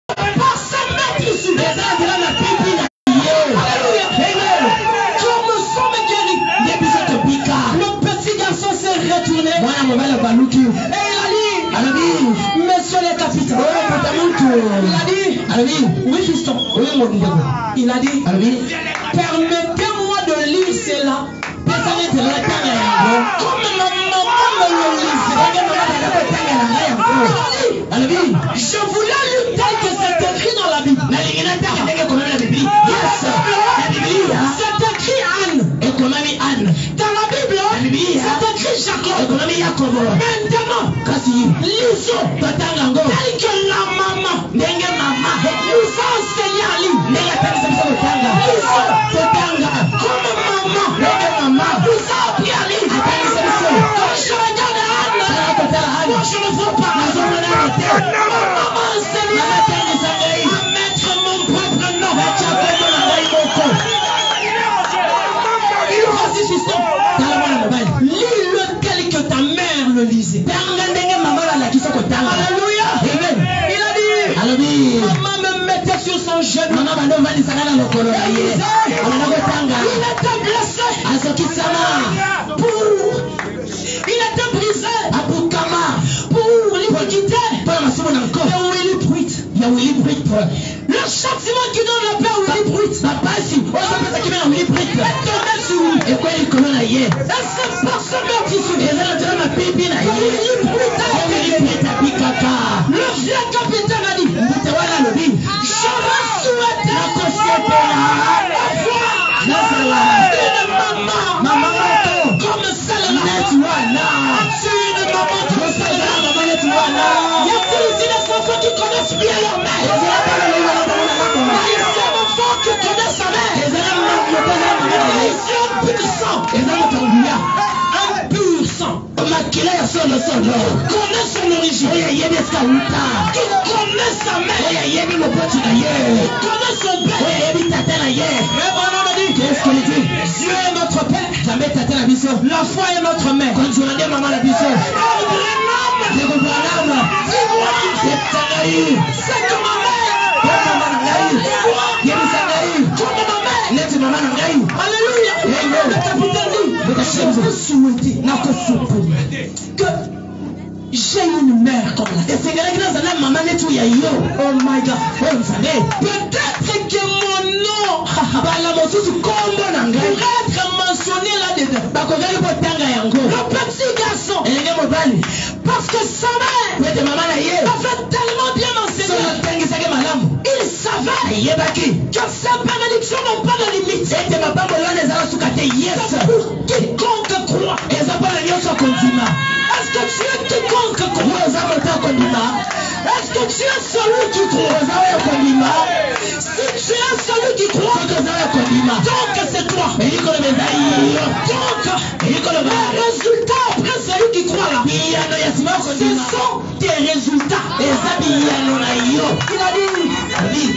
Par sa main dessus. Alléluia. Comme nous sommes guéris. Le petit garçon s'est retourné. Et il a dit, monsieur le capitaine. Il a dit, oui fiston. Il a dit, permettez-moi de lire cela. Comme ma maman me le lisait. Je voulais lui dire que c'est écrit dans la Bible. C'est écrit Anne. Dans la Bible, c'est écrit Jacob. Maintenant, lisons tel que la maman nous a enseigné à lire. Lisons comme maman nous a appris à lire. Quand je regarde Anne, moi je ne vois pas. Maman m'a enseigné à mettre mon propre nom. Vas-y, fiston. Lis-le tel que ta mère le lisait. Alléluia. Il a dit, maman me mettait sur son genou. Il était blessé. Il était brisé pour l'iniquité. Le châtiment qui donne la paix au Willy est tombé sur lui. Et c'est par ce meurtre le vieux capitaine a dit, j'aurais souhaité avoir une maman comme celle-là. As-tu une maman comme celle-là? Y a-t-il ici des enfants qui connaissent bien leur mère? Y a-t-il des enfants qui connaissent sa mère? Un pur sang. Connaît son origine. Qui connaît sa mère. Connaît son père. Mais bon, on dit, qu'est-ce qu'il dit? Dieu est notre père. La foi est notre mère. C'est comme ma mère. Alléluia. Le capitaine dit, je veux souhaiter que j'ai une mère comme la. Oh my God. Peut-être que mon nom pourrait être mentionné là-dedans. Le petit garçon. Parce que sa mère avait tellement bien enseigné. Il savait que ces bénédictions n'ont pas de limite. C'est pour quiconque croit. Est-ce que tu es quiconque croit? Est-ce que tu es celui qui croit? Si tu es celui qui croit, donc c'est toi. Donc, les résultats après celui qui croit là, ce sont tes résultats. Il a dit,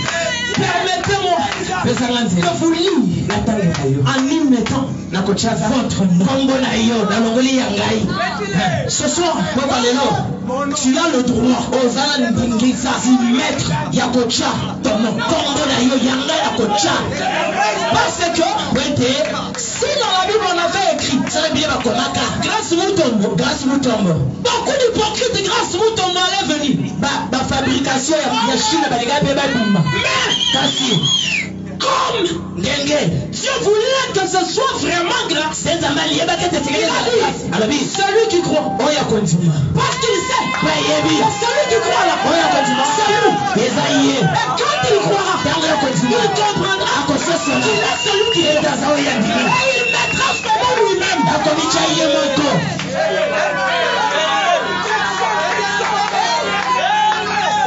permettez-moi de vous lire en y mettant votre nom. Ce soir, tu as le droit d'y mettre ton nom. Parce que si dans la Bible on avait écrit grâce Mutombo, beaucoup d'hypocrites grâce Mutombo allaient venir. Fabrication comme Dieu voulait que ce soit vraiment grâce. Celui qui croit, parce qu'il sait, celui qui croit là, et quand il croira, il comprendra qu'il est celui qui est et il mettra son nom lui-même.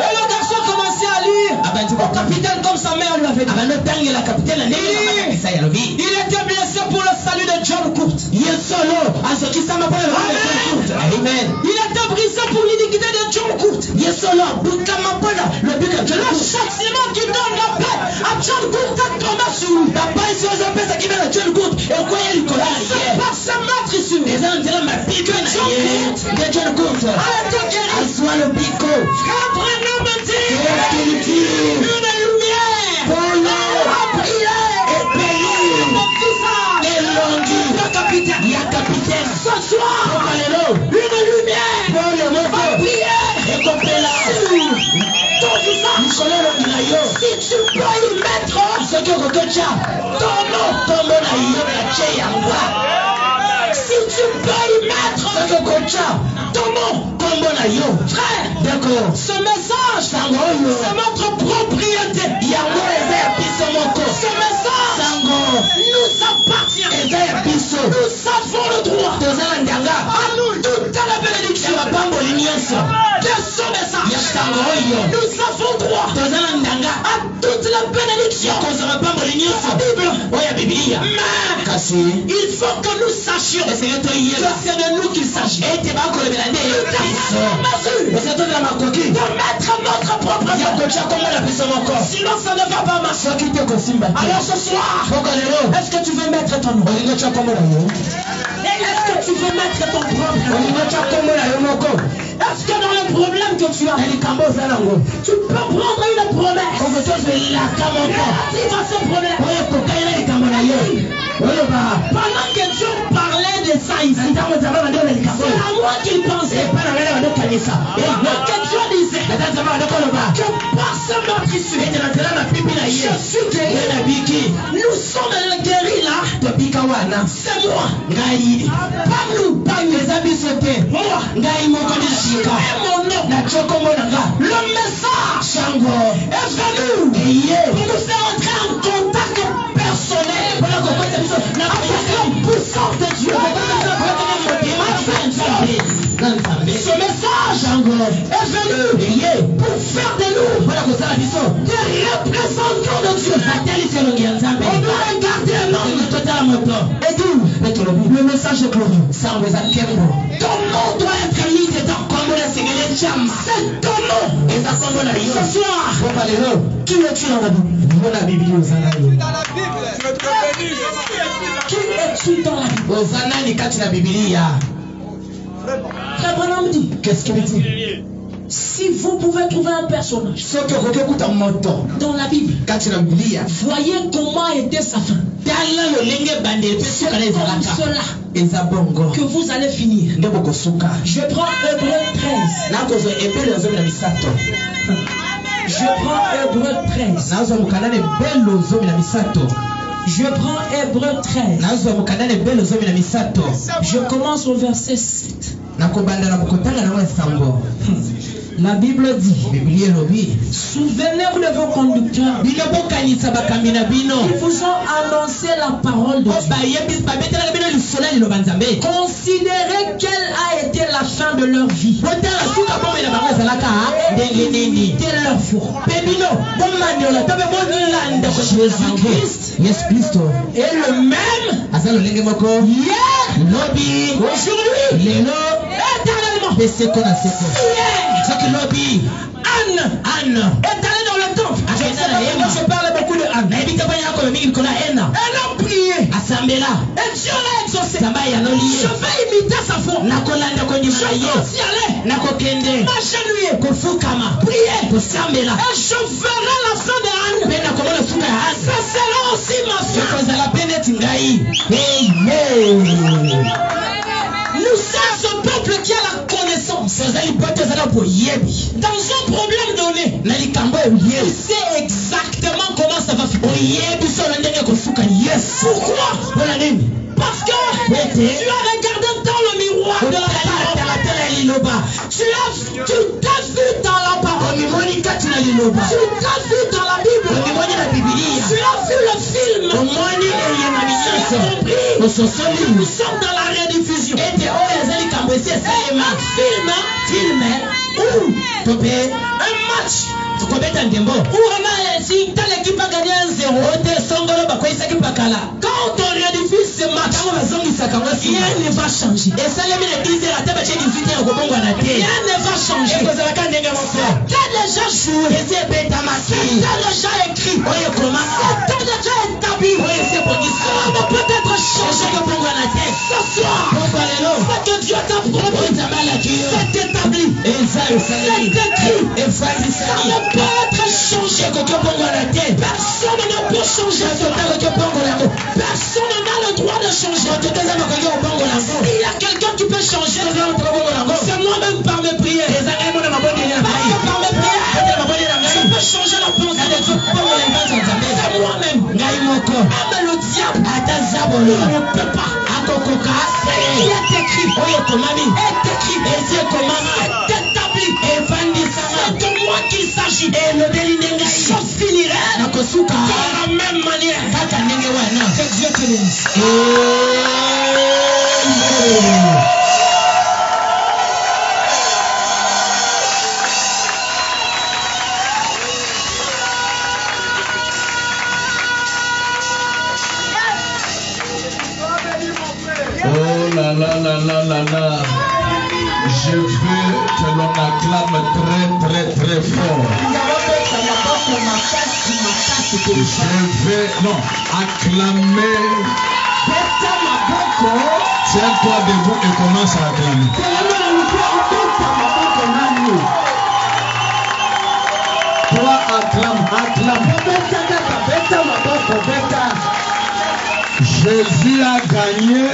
Et le garçon commençait à lire au capitaine comme sa mère lui avait dit. Il était blessé pour le salut de John Court. Amen. Il était brisé pour l'iniquité de John Court. Le châtiment qui donne la paix a John Gould a tombé sur lui. Papa, si on appelle ça qui vient à John Gould, et quoi il connaît? C'est par ce meurtre ici. Les gens diront, ma pique, John Gould. À soi le pico. Frère Branham dit, qu'est-ce qu'il dit? Une lumière. Pour l'eau. A brillé. Et payé. Et longi. Il y a capitaine. Ce soir. Une lumière. Pour le mot. A brillé. Et copela. Si tu peux y mettre ce que Rokocha, ton nom, si tu peux y mettre ce que Rokocha, ton nom, frère, d'accord. Ce message, c'est notre propriété. Ce message nous appartient. Nous avons le droit à nous toute la bénédiction de ce message. Nous avons droit à toute la bénédiction de la Bible. Mais il faut que nous sachions que c'est de nous qu'il s'agit. De mettre notre propre sinon ça ne va pas marcher. Alors ce soir, est-ce que tu veux mettre ton nom? Est-ce que tu veux mettre ton propre? Est-ce que dans le problème que tu as, tu peux prendre une promesse? Relative à ce problème. Pendant que Dieu parlait de ça ici, c'est à moi qu'il pensait. Que Dieu disait que par ce meurtrissure, je suis guéri. Nous sommes guéris là. C'est moi. Pas nous, pas les habits sautés. Moi, et mon nom. Le message est venu pour nous faire entrer en contact personnel avec l'homme puissant de Dieu. Ce message est venu pour faire de nous des représentants de Dieu. On doit regarder un homme totalement. Et d'où le message est glorieux. Ton nom doit être mis dedans. C'est ton nom. Ce soir, qui es-tu dans la Bible? Qui es-tu dans la Bible? Frère Branham dit, qu'est-ce qu'il dit? Si vous pouvez trouver un personnage dans la Bible, voyez comment était sa fin. C'est comme cela que vous allez finir. Je prends Hébreu 13. Je prends Hébreu 13. Je prends Hébreu 13. Je commence au verset 7. La Bible dit, souvenez-vous de vos conducteurs qui vous ont annoncé la parole de Dieu. Considérez quelle a été la fin de leur vie. D'éliminer leur foi. Jésus-Christ est le même hier, aujourd'hui, éternellement. Anne est allée dans le temple. Je parle beaucoup de Anne. Elle a prié. Et Dieu l'a exaucé. Je vais imiter sa foi. Je vais aussi aller m'agenouiller, prier. Et je verrai la fin de Anne. Ça sera aussi ma fin. Nous sommes ce peuple qui a la connaissance. Dans un problème donné, tu sais exactement comment ça va finir. Pourquoi? Parce que tu as regardé dans le miroir de la tu t'as vu dans la parole. Tu t'as vu dans la Bible. Tu as vu le film. Nous sommes dans la rediffusion. Un match où l'équipe a gagné 1-0. Quand on rediffuse ce match, rien ne va changer. Rien ne va changer. Quel est déjà joué. C'était déjà écrit. C'était déjà établi. Mais peut-être changé que pour la tête. Ce soir, ce que Dieu t'a promis, c'est établi. C'est écrit. Ça ne peut être changé que pour la tête. Personne ne peut changer ce que personne n'a le droit de changer. S'il y a quelqu'un qui peut changer, c'est moi-même par mes prières. Parce que par mes prières, je peux changer la pensée de Dieu. C'est moi-même. Même le diable, il ne peut pas. Il est écrit. C'est établi. C'est de moi qu'il s'agit. Les choses finiraient de la même manière. Que Dieu te bénisse. Oh là là là là là là. Je veux que l'on acclame très très très fort. Je vais, non, acclamer. Tiens-toi debout et commence à acclamer. Toi acclame, acclame. Jésus a gagné.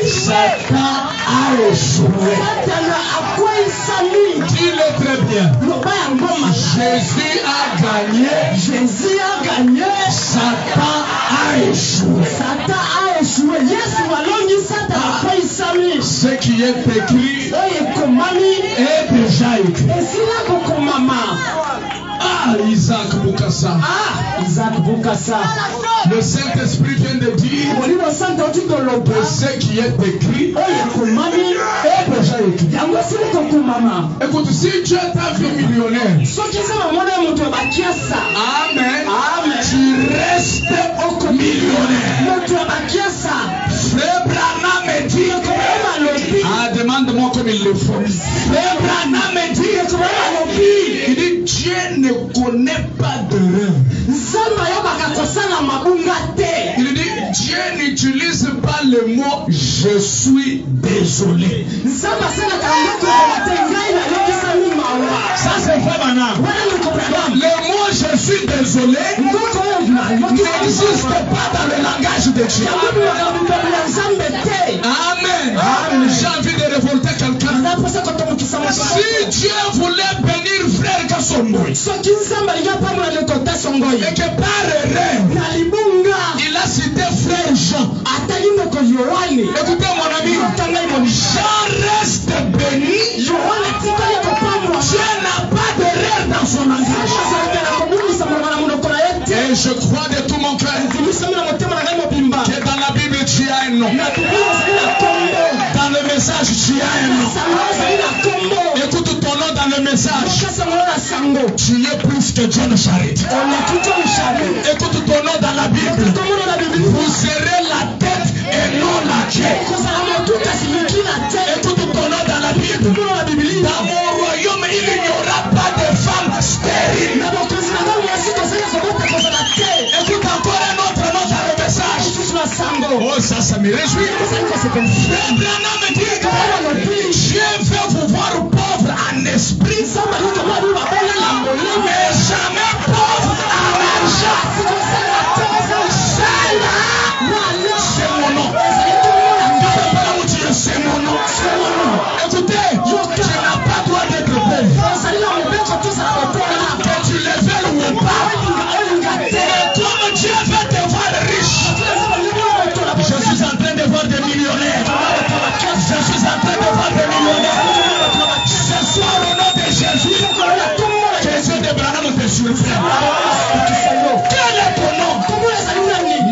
Satan a échoué. Dis-le très bien. Jésus a gagné. Satan a échoué. Ce qui est écrit est déjà écrit. Ah, Isaac Boukassa. Le Saint-Esprit vient de dire que ce qui est écrit est déjà écrit. Écoute, si Dieu t'a fait millionnaire, Amen, tu restes millionnaire. Frère Branham me dit, demande-moi comme il le faut. Frère Branham me dit, il dit, Dieu ne connaît pas d'erreur. Il dit, Dieu n'utilise pas le mot je suis désolé. Ça c'est vrai maintenant. Le mot je suis désolé n'existe pas dans le langage de Dieu. Amen. J'ai envie de révolter quelqu'un. Si Dieu voulait bénir frère Kassongoy et que par erreur il a cité frère Jean, écoutez mon ami, Jean reste béni. Dieu n'a pas d'erreur dans son langage. Et je crois de tout mon cœur que dans la Bible tu as un nom. Dans le message tu as un nom. Écoute ton nom dans le message. Tu es plus que John Charit. Écoute ton nom dans la Bible. Vous serez la tête et non la tête. Écoute ton nom dans la Bible. Dans mon royaume il n'y aura pas de femmes stériles. Écoute encore un autre nom dans le message. Oh, ça me réjouit. Frère Branham me dit que Dieu veut vous voir pauvre en esprit, mais jamais pauvre en argent. C'est mon nom. C'est mon nom. Écoutez, tu n'as pas droit d'être pauvre. Que tu le veuilles ou pas. Comme Dieu veut te voir riche. Je suis en train de voir des millionnaires. Je suis en train de voir des millionnaires. Ce soir, au nom de Jésus, que Dieu de Branham te surprenne. Quel est ton nom?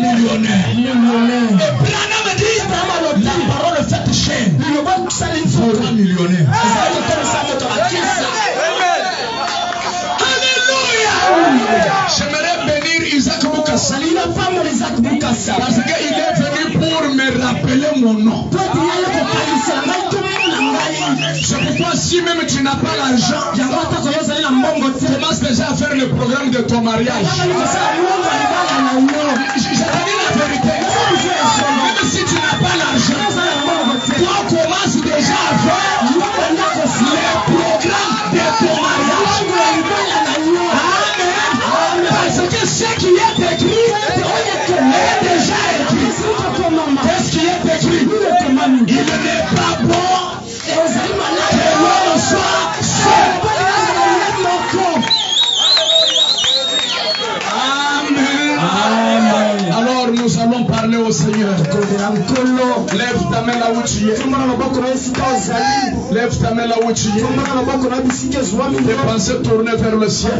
Millionnaire. Et Branham dit, la parole faite chaîne. Sera millionnaire. Alléluia. J'aimerais bénir Isaac Boukassa. Parce qu'il est venu pour me rappeler mon nom. C'est pourquoi si même tu n'as pas l'argent, commence déjà à faire le programme de ton mariage. Je te dis la vérité. Même si tu n'as pas l'argent, toi commence déjà à faire le programme de ton mariage. Amen. Parce que ce qui est écrit est déjà écrit. Qu'est-ce qui est écrit? Il n'est pas bon que l'homme soit seul. Amen. Alors nous allons parler au Seigneur. Lève ta main là où tu es. Lève ta main là où tu es. Tes pensées tournées vers le ciel.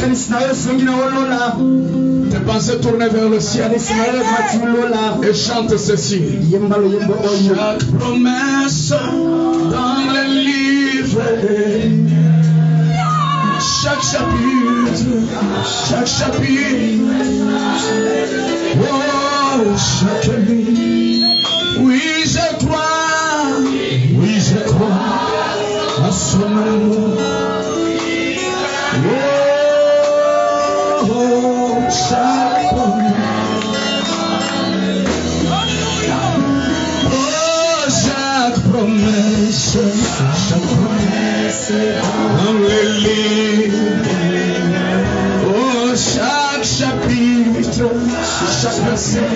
Tes pensées tournées vers le ciel. Et chante ceci. Chaque promesse dans le livre, chaque chapitre, oh, chaque nuit, oui je crois à son amour, oh, chaque promesse, dans les livres, oh, chaque chapitre, chaque verset,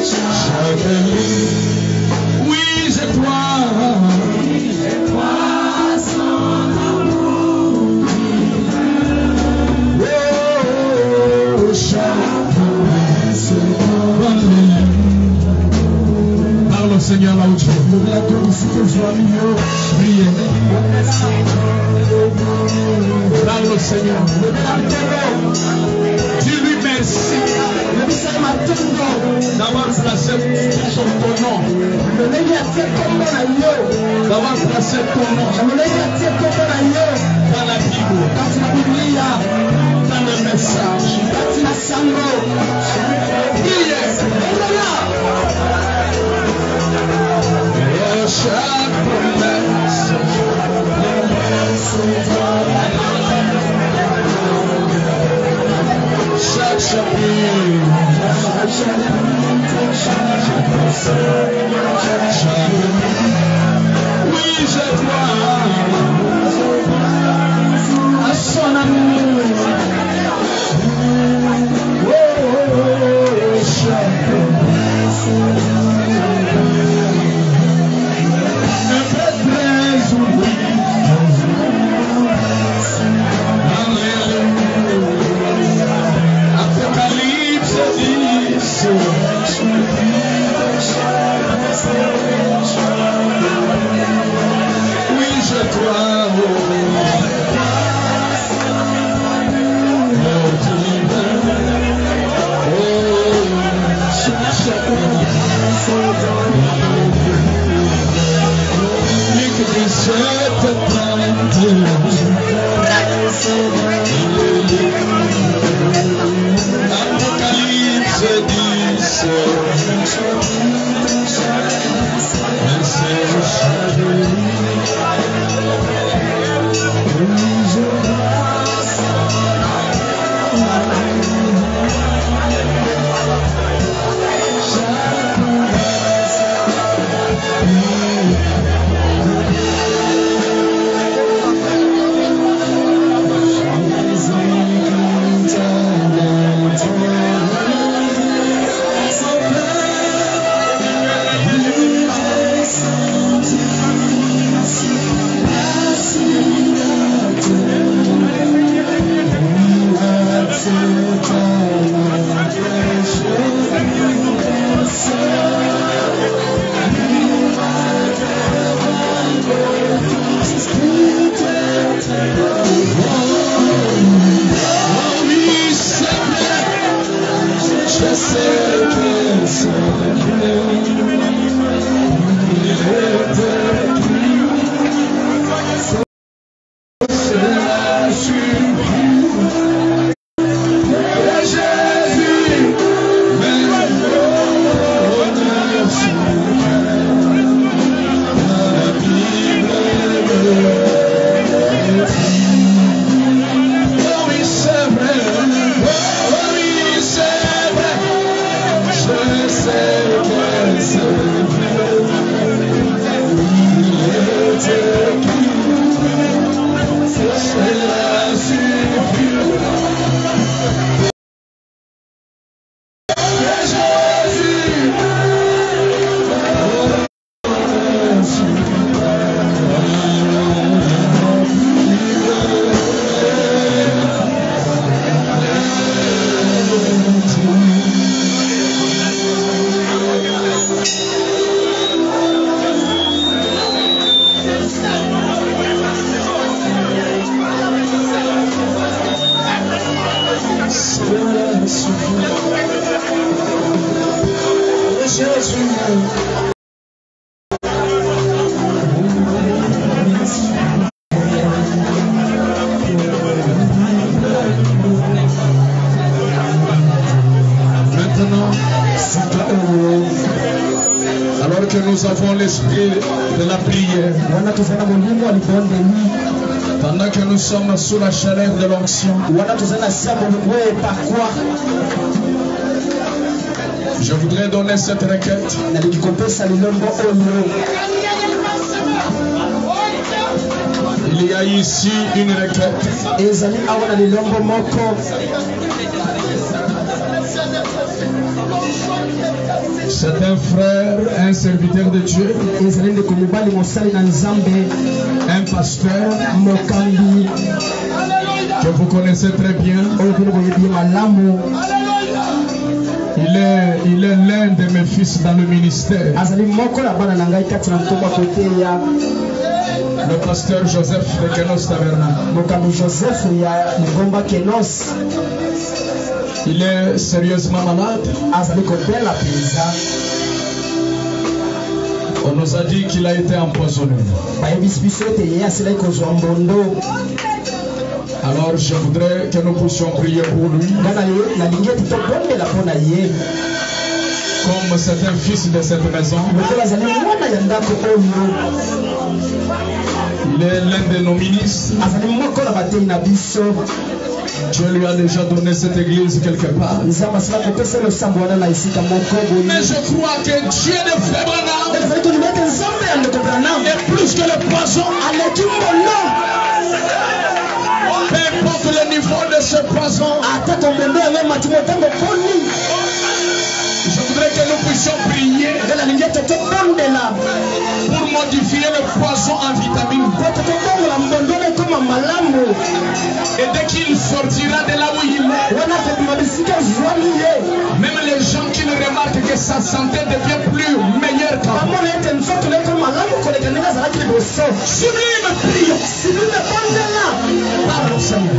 chaque ligne, oui, je crois son amour, oh, chaque promesse, parle au Seigneur là où tu es. Priez. Parle au Seigneur. Dis-lui merci d'avoir placé ton nom. D'avoir placé ton nom dans la Bible, dans le message. Priez. Chaque promesse, chaque chapitre, oui je crois à son amour, oh, chaque promesse. Oui, je crois. Maintenant, alors que nous avons l'esprit de la prière, pendant que nous sommes sous la chaleur de l'onction, je voudrais donner cette requête. Il y a ici une requête. C'est un frère, un serviteur de Dieu, un pasteur que vous connaissez très bien. Il est l'un de mes fils dans le ministère. Le pasteur Joseph de Kenos Tabernacle. Il est sérieusement malade. On nous a dit qu'il a été empoisonné. Alors je voudrais que nous puissions prier pour lui. Comme c'est un fils de cette maison, il est l'un de nos ministres. Dieu lui a déjà donné cette église quelque part. Mais je crois que Dieu de Frère Branham est plus que le poison. Peu importe le niveau de ce poison, je voudrais que nous puissions prier pour modifier le poison en vitamines. Et dès qu'il sortira de là où il est, même les gens qui ne remarquent que sa santé devient plus meilleure qu'avant. Sublime prions. Parle au Seigneur.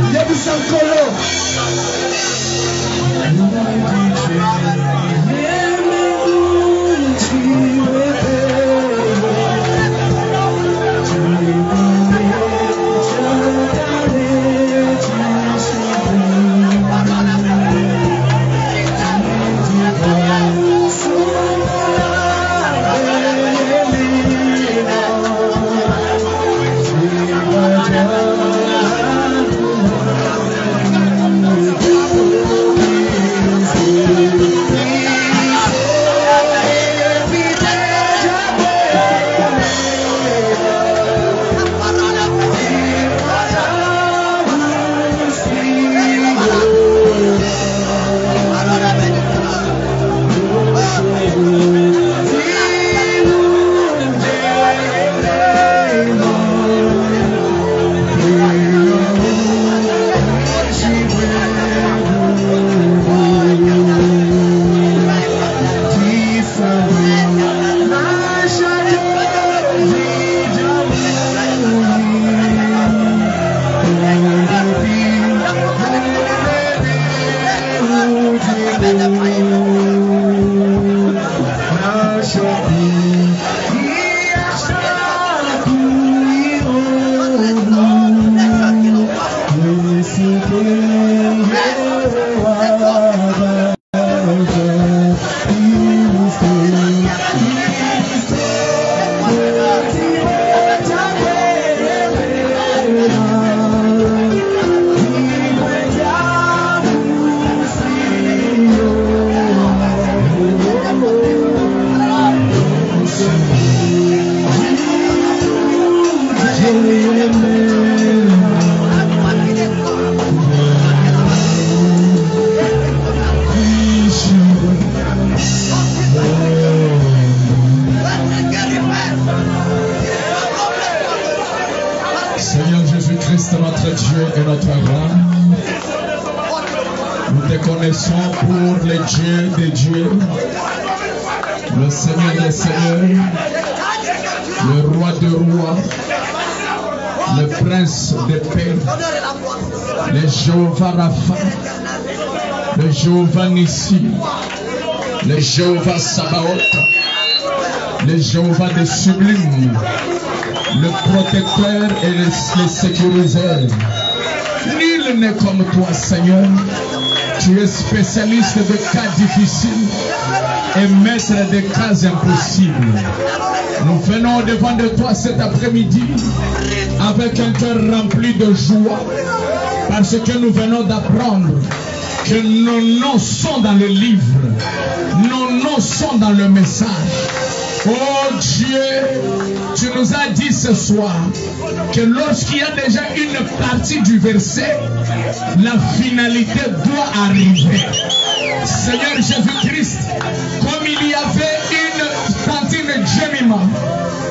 Le Jéhovah Nissi, le Jéhovah Sabaoth, le Jéhovah des sublimes, le protecteur et le sécuriseur. Nul n'est comme toi, Seigneur. Tu es spécialiste de cas difficiles et maître des cas impossibles. Nous venons devant de toi cet après-midi avec un cœur rempli de joie parce que nous venons d'apprendre que nos noms sont dans le livre, nos noms sont dans le message. Oh Dieu, tu nous as dit ce soir que lorsqu'il y a déjà une partie du verset, la finalité doit arriver. Seigneur Jésus-Christ, comme il y avait une tantine Jemima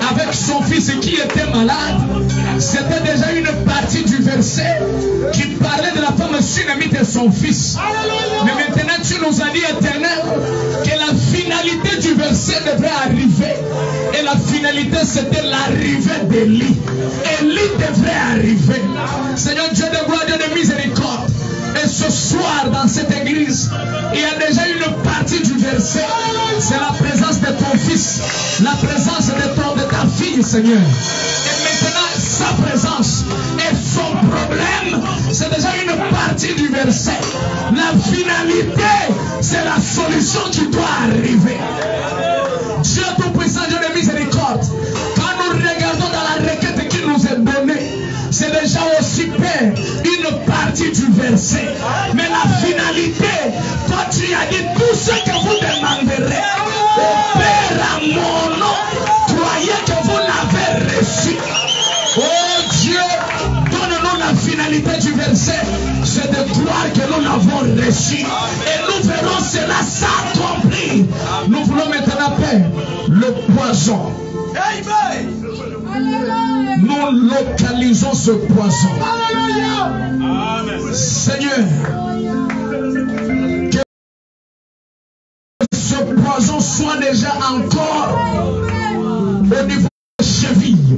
avec son fils qui était malade, c'était déjà une partie du verset qui parlait de la femme sunamite et son fils. Mais maintenant tu nous as dit, Éternel, que la finalité du verset devait arriver. Et la finalité c'était l'arrivée d'Élie. Élie devrait arriver. Seigneur Dieu de gloire, Dieu de miséricorde. Et ce soir dans cette église, il y a déjà une partie du verset. C'est la présence de ton fils, la présence de ta fille, Seigneur. Et maintenant, sa présence et son problème, c'est déjà une partie du verset. La finalité, c'est la solution qui doit arriver. Dieu Tout-Puissant, Dieu de miséricorde, quand nous regardons dans la requête qui nous est donnée, c'est déjà aussi, Père, une partie du verset. Mais la finalité, toi tu as dit tout ce que vous demanderez au Père à mon nom, croyez que vous l'avez reçu. Oh Dieu, donne-nous la finalité du verset. C'est de croire que nous l'avons reçu. Et nous verrons cela s'accomplir. Nous voulons maintenant, Père, le poison. Nous localisons ce poison. Seigneur, que ce poison soit déjà encore au niveau des chevilles.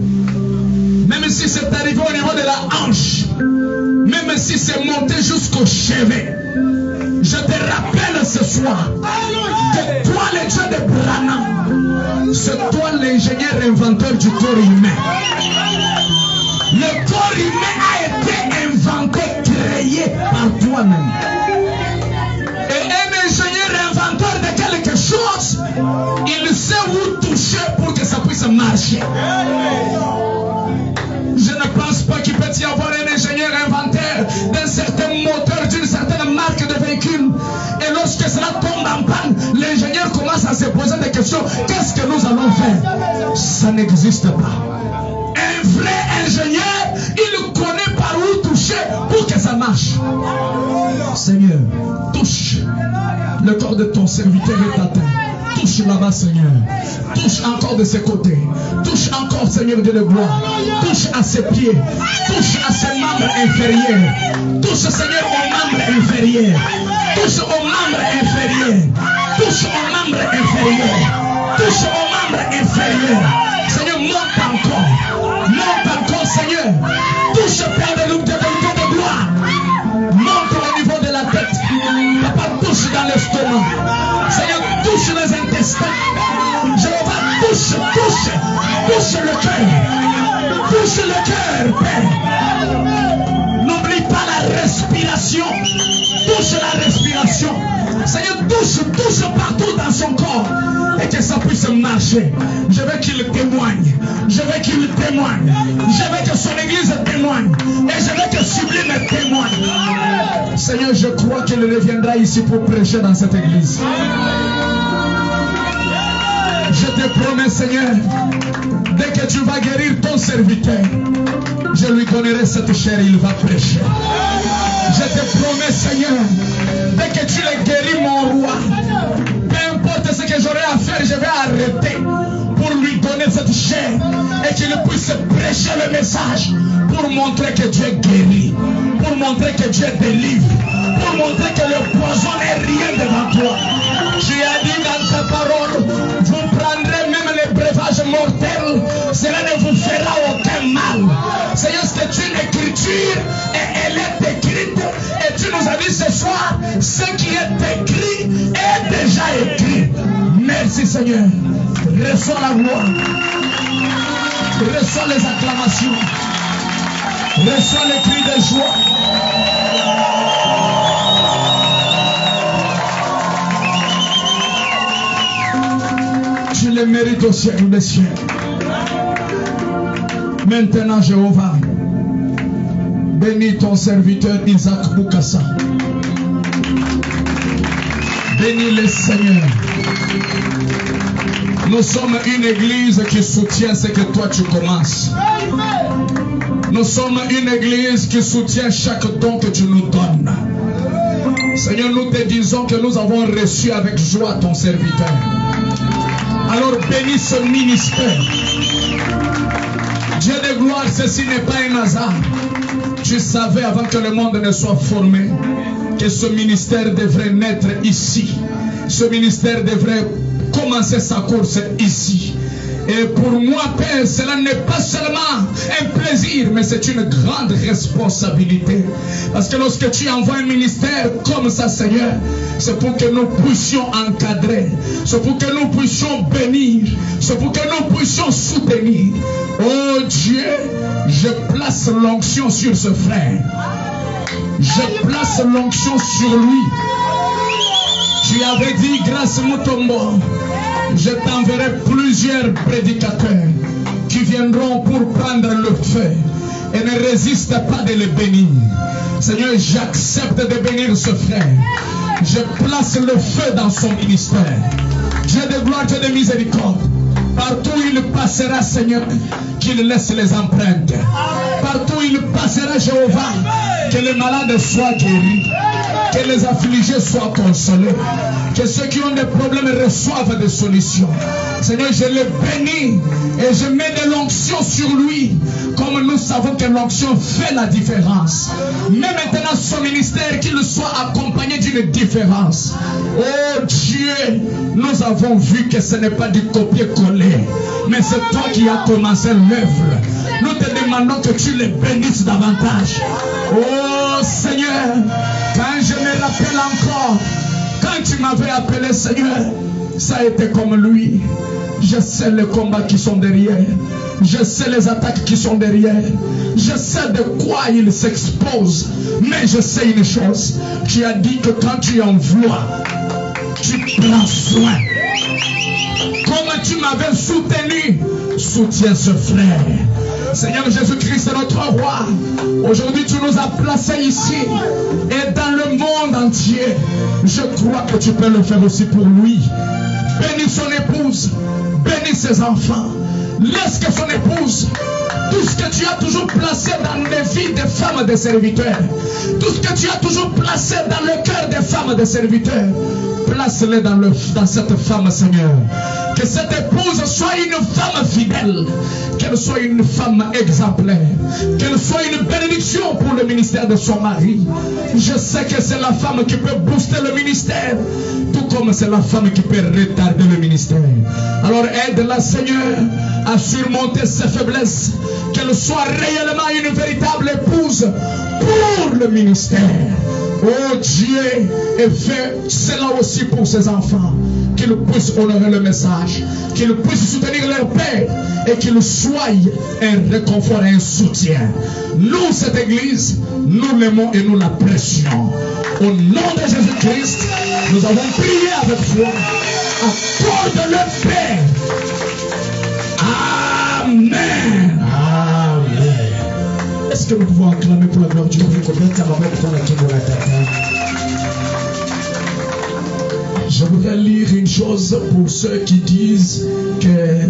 Même si c'est arrivé au niveau de la hanche, même si c'est monté jusqu'au chevet. Je te rappelle ce soir que toi, le Dieu de Branham, c'est toi l'ingénieur inventeur du corps humain. Le corps humain a été inventé, créé par toi-même. Et un ingénieur inventeur de quelque chose, il sait où toucher pour que ça puisse marcher. Je ne pense pas qu'il peut y avoir un ingénieur inventeur d'un certain moteur, d'une certaine marque de véhicule. Et lorsque cela tombe en panne, l'ingénieur commence à se poser des questions. Qu'est-ce que nous allons faire? Ça n'existe pas. Un vrai ingénieur, il connaît par où toucher pour que ça marche. Seigneur, touche. Le corps de ton serviteur est atteint. Touche là-bas, Seigneur. Touche encore de ses côtés. Touche encore, Seigneur Dieu de gloire. Touche à ses pieds. Touche à ses membres inférieurs. Touche, Seigneur, aux membres inférieurs. Touche aux membres inférieurs. Touche aux membres inférieurs. Touche aux membres inférieurs. Seigneur, monte encore. Monte encore, Seigneur. Touche, Père de gloire. Monte au niveau de la tête. Papa, touche dans l'estomac. Seigneur, touche les intestins. Jéhovah, touche le cœur. Touche le cœur, Père. N'oublie pas la respiration. Touche la respiration. Seigneur, touche partout dans son corps. Et que ça puisse marcher. Je veux qu'il témoigne. Je veux qu'il témoigne. Je veux que son église témoigne. Et je veux que Sublime témoigne. Seigneur, je crois qu'il reviendra ici pour prêcher dans cette église. Je te promets, Seigneur, dès que tu vas guérir ton serviteur, je lui donnerai cette chair et il va prêcher. Je te promets, Seigneur, dès que tu les guéris, mon roi, peu importe ce que j'aurai à faire, je vais arrêter pour lui donner cette chair et qu'il puisse prêcher le message pour montrer que Dieu guérit, pour montrer que Dieu délivre, pour montrer que le poison n'est rien devant toi. Tu as dit dans ta parole, vous prendrez même les breuvages mortels, cela ne vous fera aucun mal. Seigneur, c'est une écriture et elle est écrite. Et tu nous as dit ce soir, ce qui est écrit est déjà écrit. Merci Seigneur. Reçois la gloire. Reçois les acclamations. Reçois les cris de joie. Tu les mérites au ciel des cieux. Maintenant, Jéhovah, bénis ton serviteur Isaac Boukassa. Bénis le Seigneur. Nous sommes une église qui soutient ce que toi tu commences. Nous sommes une église qui soutient chaque don que tu nous donnes. Seigneur, nous te disons que nous avons reçu avec joie ton serviteur. Alors bénis ce ministère. Dieu de gloire, ceci n'est pas un hasard. Tu savais avant que le monde ne soit formé que ce ministère devrait naître ici. Ce ministère devrait commencer sa course ici. Et pour moi, Père, cela n'est pas seulement un plaisir, mais c'est une grande responsabilité. Parce que lorsque tu envoies un ministère comme ça, Seigneur, c'est pour que nous puissions encadrer, c'est pour que nous puissions bénir, c'est pour que nous puissions soutenir. Oh Dieu, je place l'onction sur ce frère. Je place l'onction sur lui. Tu avais dit, grâce Mutombo, je t'enverrai plusieurs prédicateurs qui viendront pour prendre le feu et ne résiste pas de le bénir. Seigneur, j'accepte de bénir ce frère. Je place le feu dans son ministère. Dieu de gloire, Dieu de miséricorde. Partout où il passera, Seigneur, qu'il laisse les empreintes. Partout où il passera, Jéhovah, que les malades soient guéris, que les affligés soient consolés, que ceux qui ont des problèmes reçoivent des solutions. Seigneur, je le bénis et je mets de l'onction sur lui, comme nous savons que l'onction fait la différence. Mais maintenant, son ministère, qu'il soit accompagné d'une différence. Oh Dieu, nous avons vu que ce n'est pas du copier-coller, mais c'est toi qui as commencé l'œuvre. Nous te demandons que tu les bénisses davantage. Oh Seigneur, quand je me rappelle encore, quand tu m'avais appelé, Seigneur, ça a été comme lui. Je sais les combats qui sont derrière. Je sais les attaques qui sont derrière. Je sais de quoi il s'expose. Mais je sais une chose. Tu as dit que quand tu envoies, tu prends soin. Comme tu m'avais soutenu, soutiens ce frère. Seigneur Jésus-Christ, notre roi, aujourd'hui tu nous as placés ici et dans le monde entier. Je crois que tu peux le faire aussi pour lui. Bénis son épouse, bénis ses enfants. Laisse que son épouse, tout ce que tu as toujours placé dans les vies des femmes des serviteurs, tout ce que tu as toujours placé dans le cœur des femmes des serviteurs, place-le dans cette femme, Seigneur. Que cette épouse soit une femme fidèle, qu'elle soit une femme exemplaire, qu'elle soit une bénédiction pour le ministère de son mari. Je sais que c'est la femme qui peut booster le ministère, tout comme c'est la femme qui peut retarder le ministère. Alors aide-la, Seigneur, à surmonter ses faiblesses, qu'elle soit réellement une véritable épouse pour le ministère. Oh Dieu, et fais cela aussi pour ses enfants, qu'ils puissent honorer le message, qu'ils puissent soutenir leur père et qu'ils soient un réconfort et un soutien. Nous, cette église, nous l'aimons et nous l'apprécions. Au nom de Jésus-Christ, nous avons prié avec foi. Accorde-le, Père. Amen. Amen. Est-ce que nous pouvons acclamer pour la gloire du Dieu? Je voudrais lire une chose pour ceux qui disent que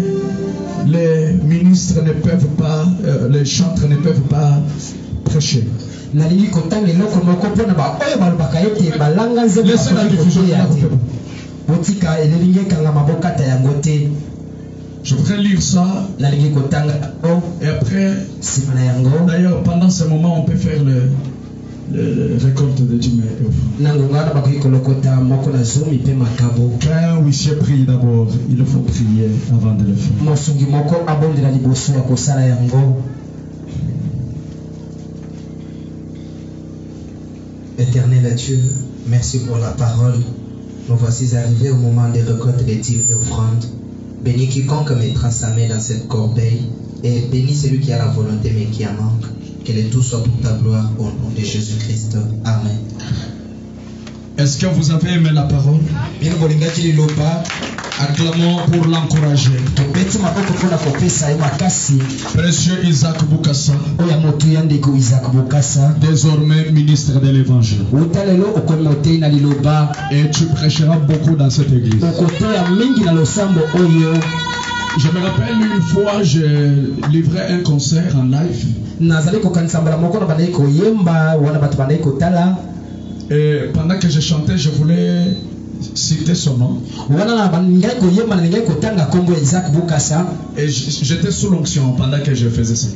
les ministres ne peuvent pas, les chantres ne peuvent pas prêcher. Laissez la diffusion. Je voudrais lire ça. Et après, d'ailleurs, pendant ce moment, on peut faire le récolte de Dieu. Quand un huissier prie d'abord, il faut prier avant de le faire. Éternel Dieu, merci pour la parole. Nous voici arrivés au moment des récoltes des tirs et offrandes. Bénis quiconque mettra sa main dans cette corbeille Et bénis celui qui a la volonté mais qui en manque. Que le tout soit pour ta gloire au nom de Jésus-Christ. Amen. Est-ce que vous avez aimé la parole? Acclamons pour l'encourager. Précieux Isaac Boukassa, désormais ministre de l'évangile. Et tu prêcheras beaucoup dans cette église. Je me rappelle une fois, j'ai livré un concert en live. Et pendant que je chantais, je voulais citer son nom. Et j'étais sous l'onction pendant que je faisais ça.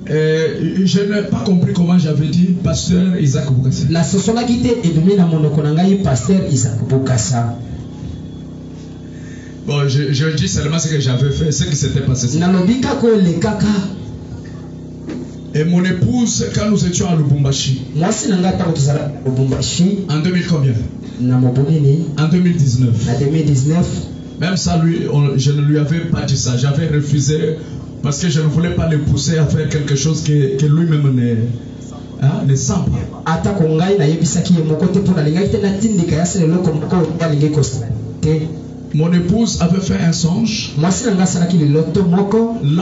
Et je n'ai pas compris comment j'avais dit pasteur Isaac Boukassa. Bon, je dis seulement ce que j'avais fait, ce qui s'était passé. Et mon épouse, quand nous étions à Lubumbashi, en 2000 combien? En 2019. Même ça, je ne lui avais pas dit ça. J'avais refusé parce que je ne voulais pas le pousser à faire quelque chose que lui-même ne sent pas. Mon épouse avait fait un songe là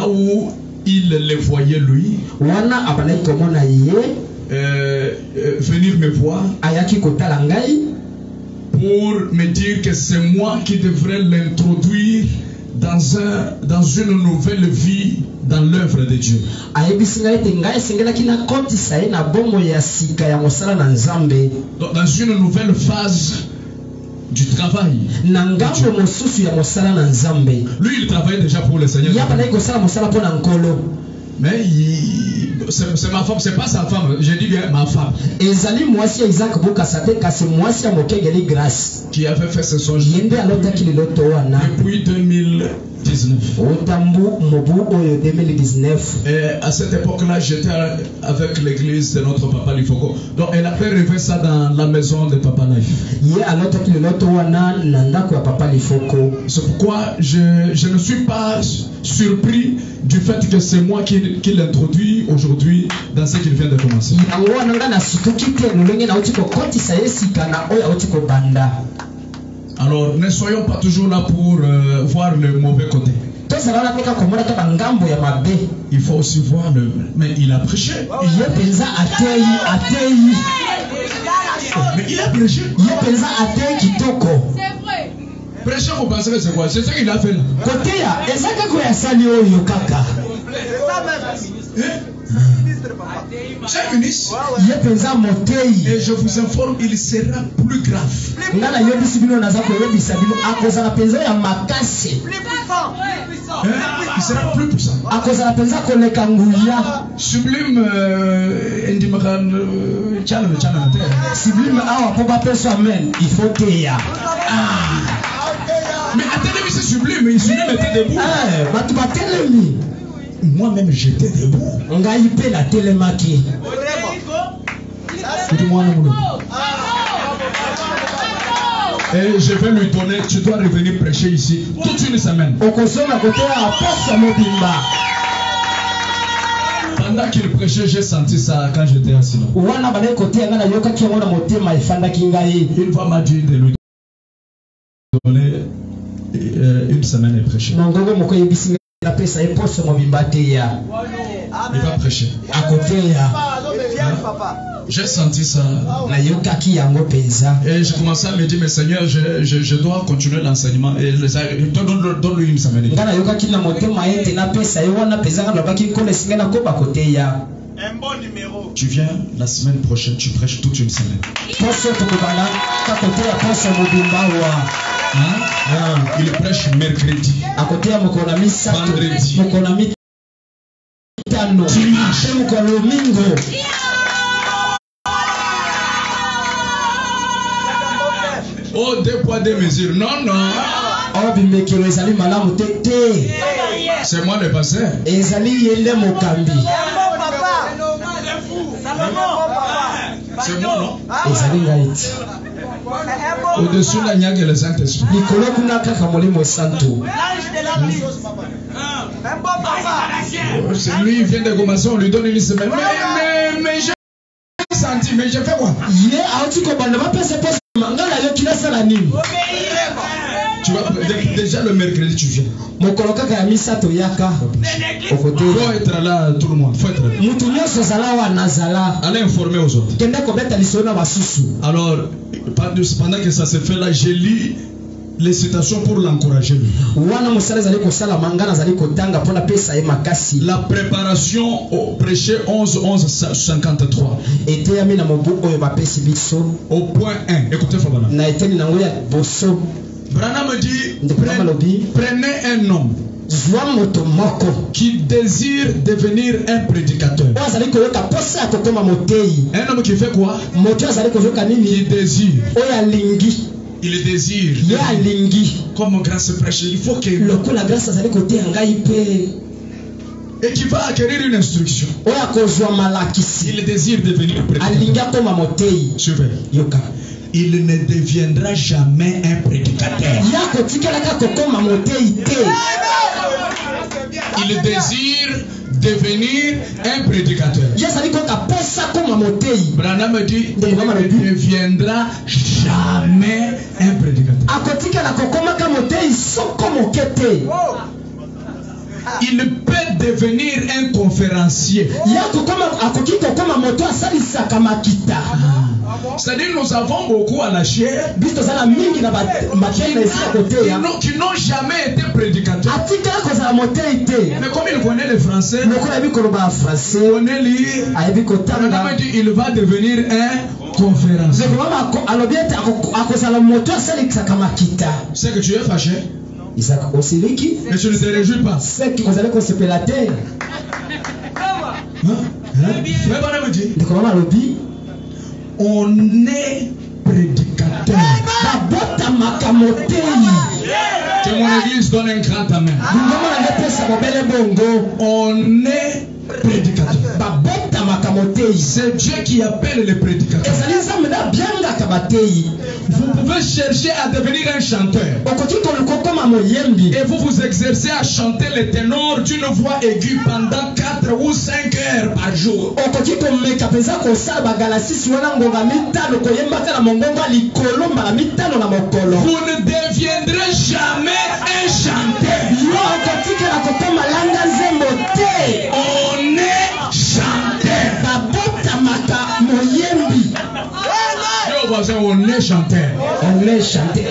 où il le voyait lui venir me voir pour me dire que c'est moi qui devrais l'introduire dans une nouvelle vie dans l'œuvre de Dieu. Dans une nouvelle phase du travail. Lui, il travaillait déjà pour le Seigneur. Mais c'est ma femme, c'est pas sa femme, je dis bien ma femme. Qui avait fait ce songe depuis 2019. Et à cette époque-là, j'étais avec l'église de notre papa Lifoko. Donc elle a fait rêver ça dans la maison de papa Life. C'est pourquoi je ne suis pas surpris du fait que c'est moi qui l'introduis aujourd'hui dans ce qu'il vient de commencer. Alors ne soyons pas toujours là pour voir le mauvais côté. Il faut aussi voir le... Mais il a prêché. Mais il a prêché. Prêcher, vous pensez que c'est quoi? C'est ce qu'il a fait là. C'est ministre. Et je vous informe, il sera plus grave. Il sera plus puissant. Sublime mais attendez, c'est sublime, il sublime était debout. Moi-même j'étais debout. Et je vais lui donner, tu dois revenir prêcher ici toute une semaine. Pendant qu'il prêchait, j'ai senti ça quand j'étais assis là. Une fois m'a dit de lui donner une semaine et prêcher. Il va prêcher. J'ai senti ça. Et j'ai commencé à me dire, mais Seigneur, je dois continuer l'enseignement. Et donne-lui une semaine. Un bon numéro. Tu viens la semaine prochaine, tu prêches toute une semaine. Il prêche mercredi, vendredi, dimanche. Oh, 2 poids 2 mesures. Non, non. C'est moi le pasteur. C'est moi, non? Au-dessus là, il n'y a que le Saint-Esprit. C'est lui, il vient de commencer, on lui donne une semaine. Mais j'ai senti, mais j'ai fait quoi? Tu vois, déjà le mercredi, tu viens. Il faut être là, tout le monde. Faut être là. Allez informer aux autres. Alors, pendant que ça se fait là, j'ai lu les citations pour l'encourager. La préparation au prêcher 11-11-53. Au point 1. Écoutez, Fabana. Branham me dit, prenez un homme qui désire devenir un prédicateur. Un homme qui fait quoi? Qui désire. Il désire. Comme grâce prêche, il faut que. Et qui va acquérir une instruction. Il désire devenir prédicateur. Suivez. Il ne deviendra jamais un prédicateur. Il désire devenir un prédicateur. Branham me dit, il ne deviendra jamais un prédicateur. Il peut devenir un conférencier. C'est-à-dire nous avons beaucoup à la chair qui n'ont jamais été prédicateurs. Mais comme il connaît le français, il connaît lire, il va devenir un conférencier. C'est que tu es fâché. Mais tu ne te réjouis pas. On est prédicateur. Que mon église donne un grand amen. On est prédicateur. C'est Dieu qui appelle les prédicateurs. Vous pouvez chercher à devenir un chanteur. Et vous vous exercez à chanter les ténors d'une voix aiguë pendant 4 ou 5 heures par jour. Vous ne deviendrez jamais un chanteur. On est chanteur. On est chanteur. On est chanteur.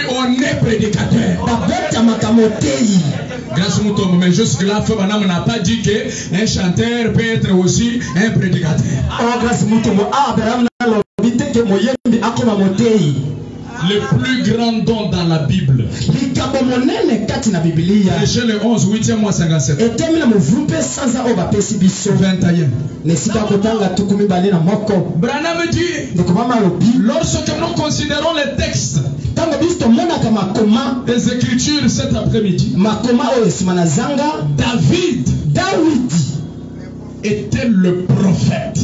On est prédicateur. Grâce à mon mais jusque-là, Fabana n'a pas dit qu'un chanteur peut être aussi un prédicateur. Le plus grand don dans la Bible. Prêchez le 11, 8e mois 57. 21. Branham dit, lorsque nous considérons les textes des Écritures cet après-midi, David était le prophète.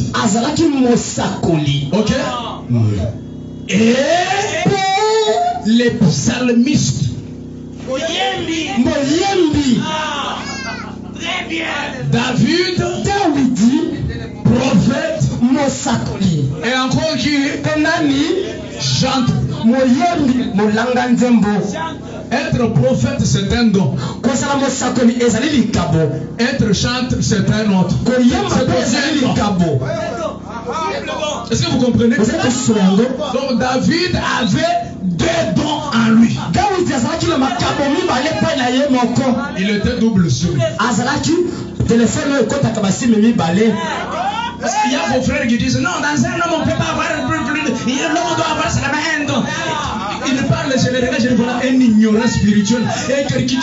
Ok? Et les psalmistes. Très bien. David, prophète, et encore qui chante. Être prophète, c'est un don. Être chante, c'est un autre. Est-ce que vous comprenez? Donc David avait 2 dons en lui. Il était double souris. Parce qu'il y a vos frères qui disent non, dans un homme on ne peut pas avoir plus. L'homme doit avoir seulement un don. Il parle généralement, je vois un ignorant spirituel. Et quelqu'un qui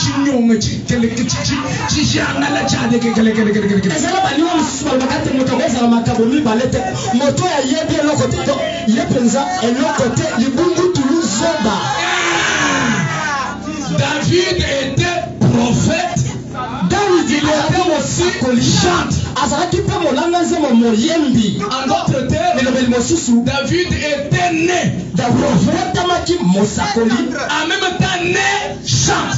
David était prophète. était aussi chante. En d'autres termes, David était né. En même temps né chante.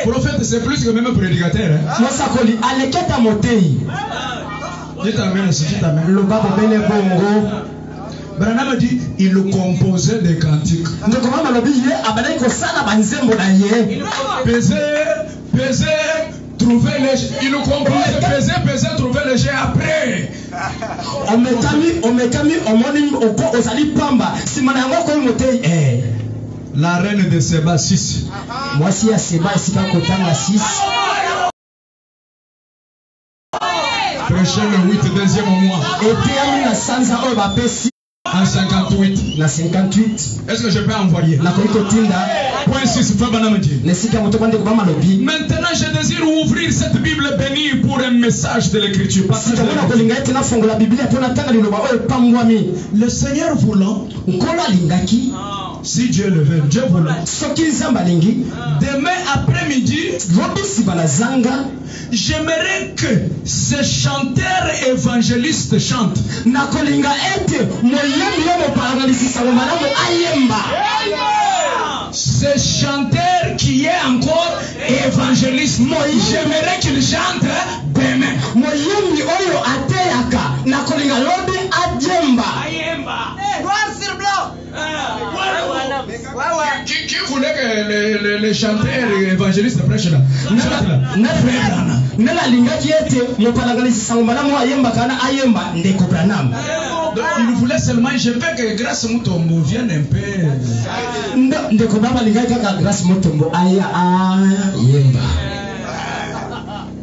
Prophète, c'est plus que même prédicateur. Branham dit il composait des cantiques. Peser, trouver les. Il composait peser, trouver les jets après. La reine de Séba 6. Prêcher le 8 deuxième mois. En 58. Est-ce que je peux envoyer? Point 6. Maintenant, je désire ouvrir cette Bible bénie pour un message de l'écriture. Le Seigneur voulant, si Dieu le veut, Dieu voulant, demain après-midi, j'aimerais que ces chanteurs évangélistes chantent. Ces chanteurs qui est encore évangéliste, j'aimerais qu'ils chantent demain. Qui voulait que les chanteurs évangélistes prêchent là? Il voulait seulement, je veux que grâce Mutombo vienne un peu.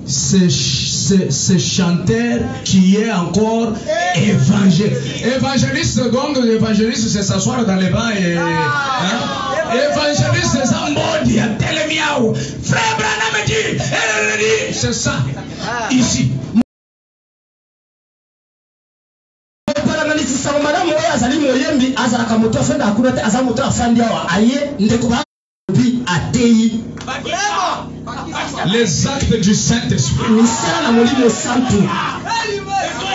Ces chanteurs qui est encore évangéliste. Donc évangéliste c'est s'asseoir dans les bancs et évangéliste c'est ça modi à telemiao. Frère Branham dit c'est ça ici. Les actes du Saint-Esprit.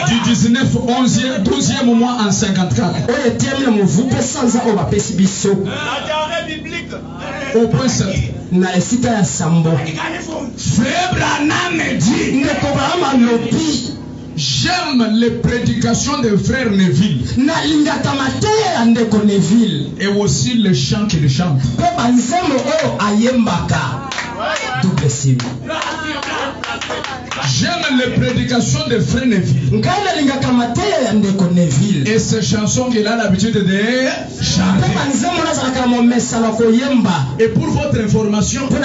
Du 19, 11e, 12e mois en 54. Au point 7. Frère Branham dit j'aime les prédications de frère Neville. Et aussi les chants qu'il chante. J'aime les prédications de frère Neville. Et ces chansons qu'il a l'habitude de chanter. Et pour votre information, le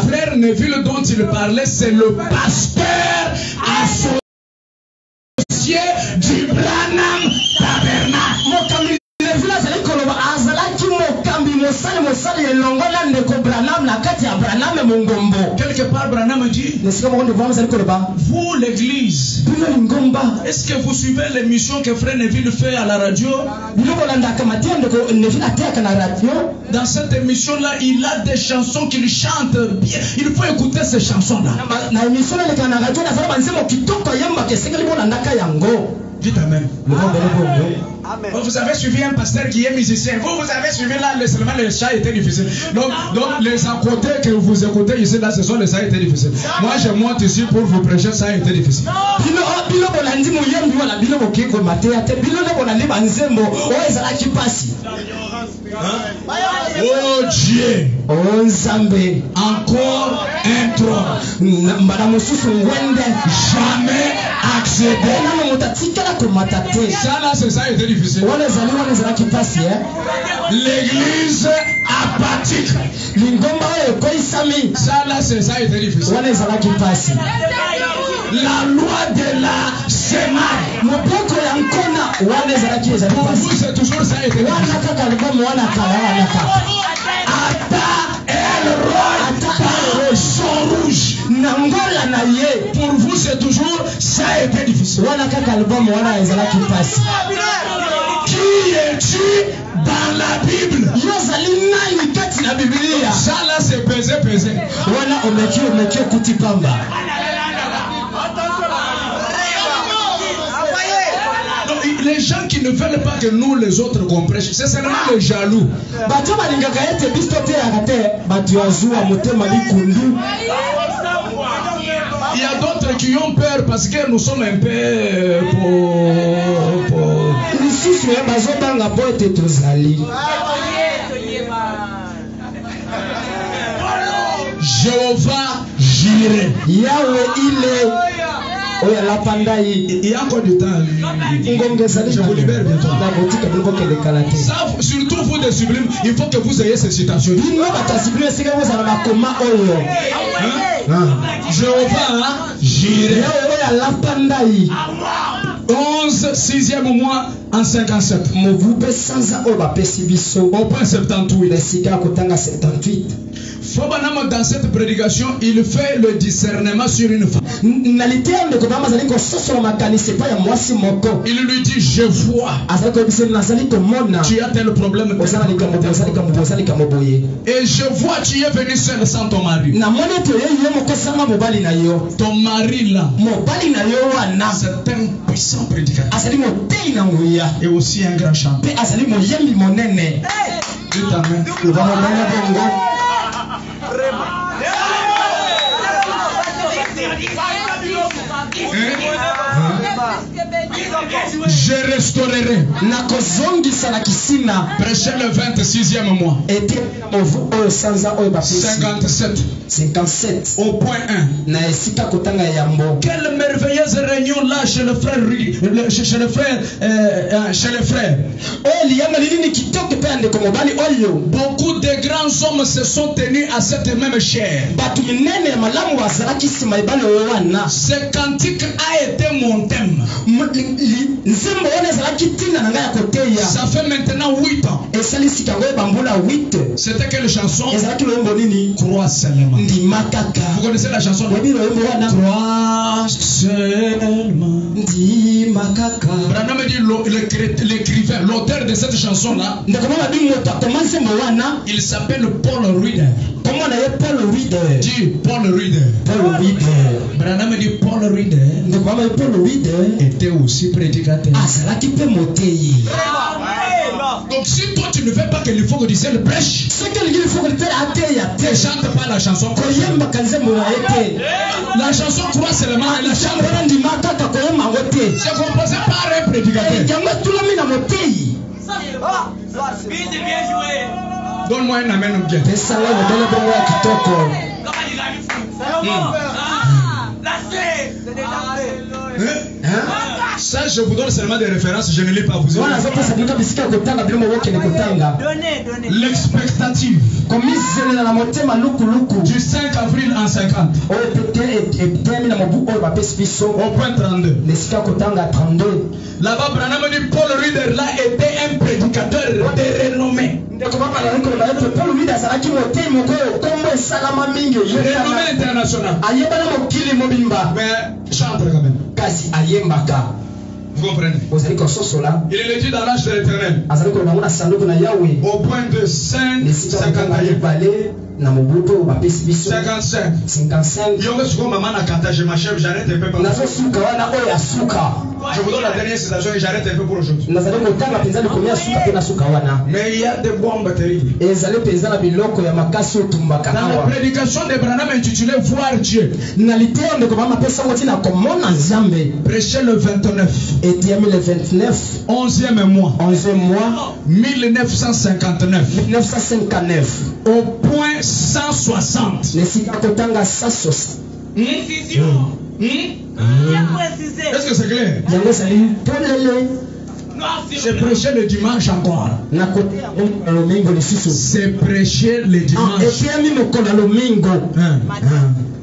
frère Neville dont il parlait, c'est le pasteur associé du Branham Tabernacle. Quelque part Branham dit vous l'église, est-ce que vous suivez l'émission que frère Neville fait à la radio? Dans cette émission là il a des chansons qu'il chante bien. Il faut écouter ces chansons là. Dites amen. Vous avez suivi un pasteur qui est musicien. Vous avez suivi là seulement les chants étaient difficiles. Donc les à côté que vous écoutez ici là, ce sont les chants étaient difficiles. Moi je monte ici pour vous prêcher, ça a été difficile. Oh Dieu. Encore un trône. Jamais accéder. Ça là c'est ça a été difficile. L'église apathique. Ça là c'est ça a été difficile. La loi de la semaine. Pour vous c'est toujours ça a été difficile. Son rouge. Pour vous c'est toujours ça a été difficile. Qui es-tu dans la Bible? na Biblia. Ça là c'est pesé. Wana omekio kutipamba. Les gens qui ne veulent pas que nous les autres qu'on prêche, c'est seulement les jaloux. Il y a d'autres qui ont peur parce que nous sommes un peu Jéhovah Jireh. Yahweh il est. Il y a encore du temps. Je vous libère bientôt. Ça, surtout vous des sublimes, il faut que vous ayez ces citations. Jéhovah Jireh. 11 6e mois en 57. Au point 78. Dans cette prédication, il fait le discernement sur une femme. Il lui dit, je vois. Tu as tel problème. Et je vois, tu es venu seul sans ton mari. Ton mari là, c'est un puissant prédicateur. Et aussi un grand chanteur. Je restaurerai. Prêchez le 26e mois. 57. Au point 1. Quelle merveilleuse réunion là chez le frère. Beaucoup de grands hommes se sont tenus à cette même chair. Ce cantique a été mon thème. Ça fait maintenant 8 ans. C'était quelle chanson? Crois seulement. Vous connaissez la chanson? Crois seulement. Branham dit l'écrivain, l'auteur de cette chanson là, il s'appelle Paul Reader. Dis Paul Reader. Branham dit Paul Reader était aussi prédicateur. Donc si toi tu ne veux pas que le faut que tu le prêche, ne chante pas la chanson. La chanson croit seulement. La chanson c'est composé par un prédicateur. Donne-moi un amen bien. Ça, je vous donne seulement des références, je ne lis pas vous. L'expectative du 5 avril en 50. Au point 32. Là-bas, Branham dit Paul Reader là était un prédicateur de renommée. Renommée internationale. Mais chante quand même. Vous comprenez? Il est dit dans l'âge de l'Éternel. Au point de 5, 55. Je vous donne la dernière citation et j'arrête un peu pour aujourd'hui. Mais il y a des bombes terribles. Dans la prédication de Branham intitulée Voir Dieu, prêchez le 29. 11e mois. 1959. Au point 160. Est-ce que c'est clair? C'est prêcher le dimanche encore. C'est prêcher le dimanche.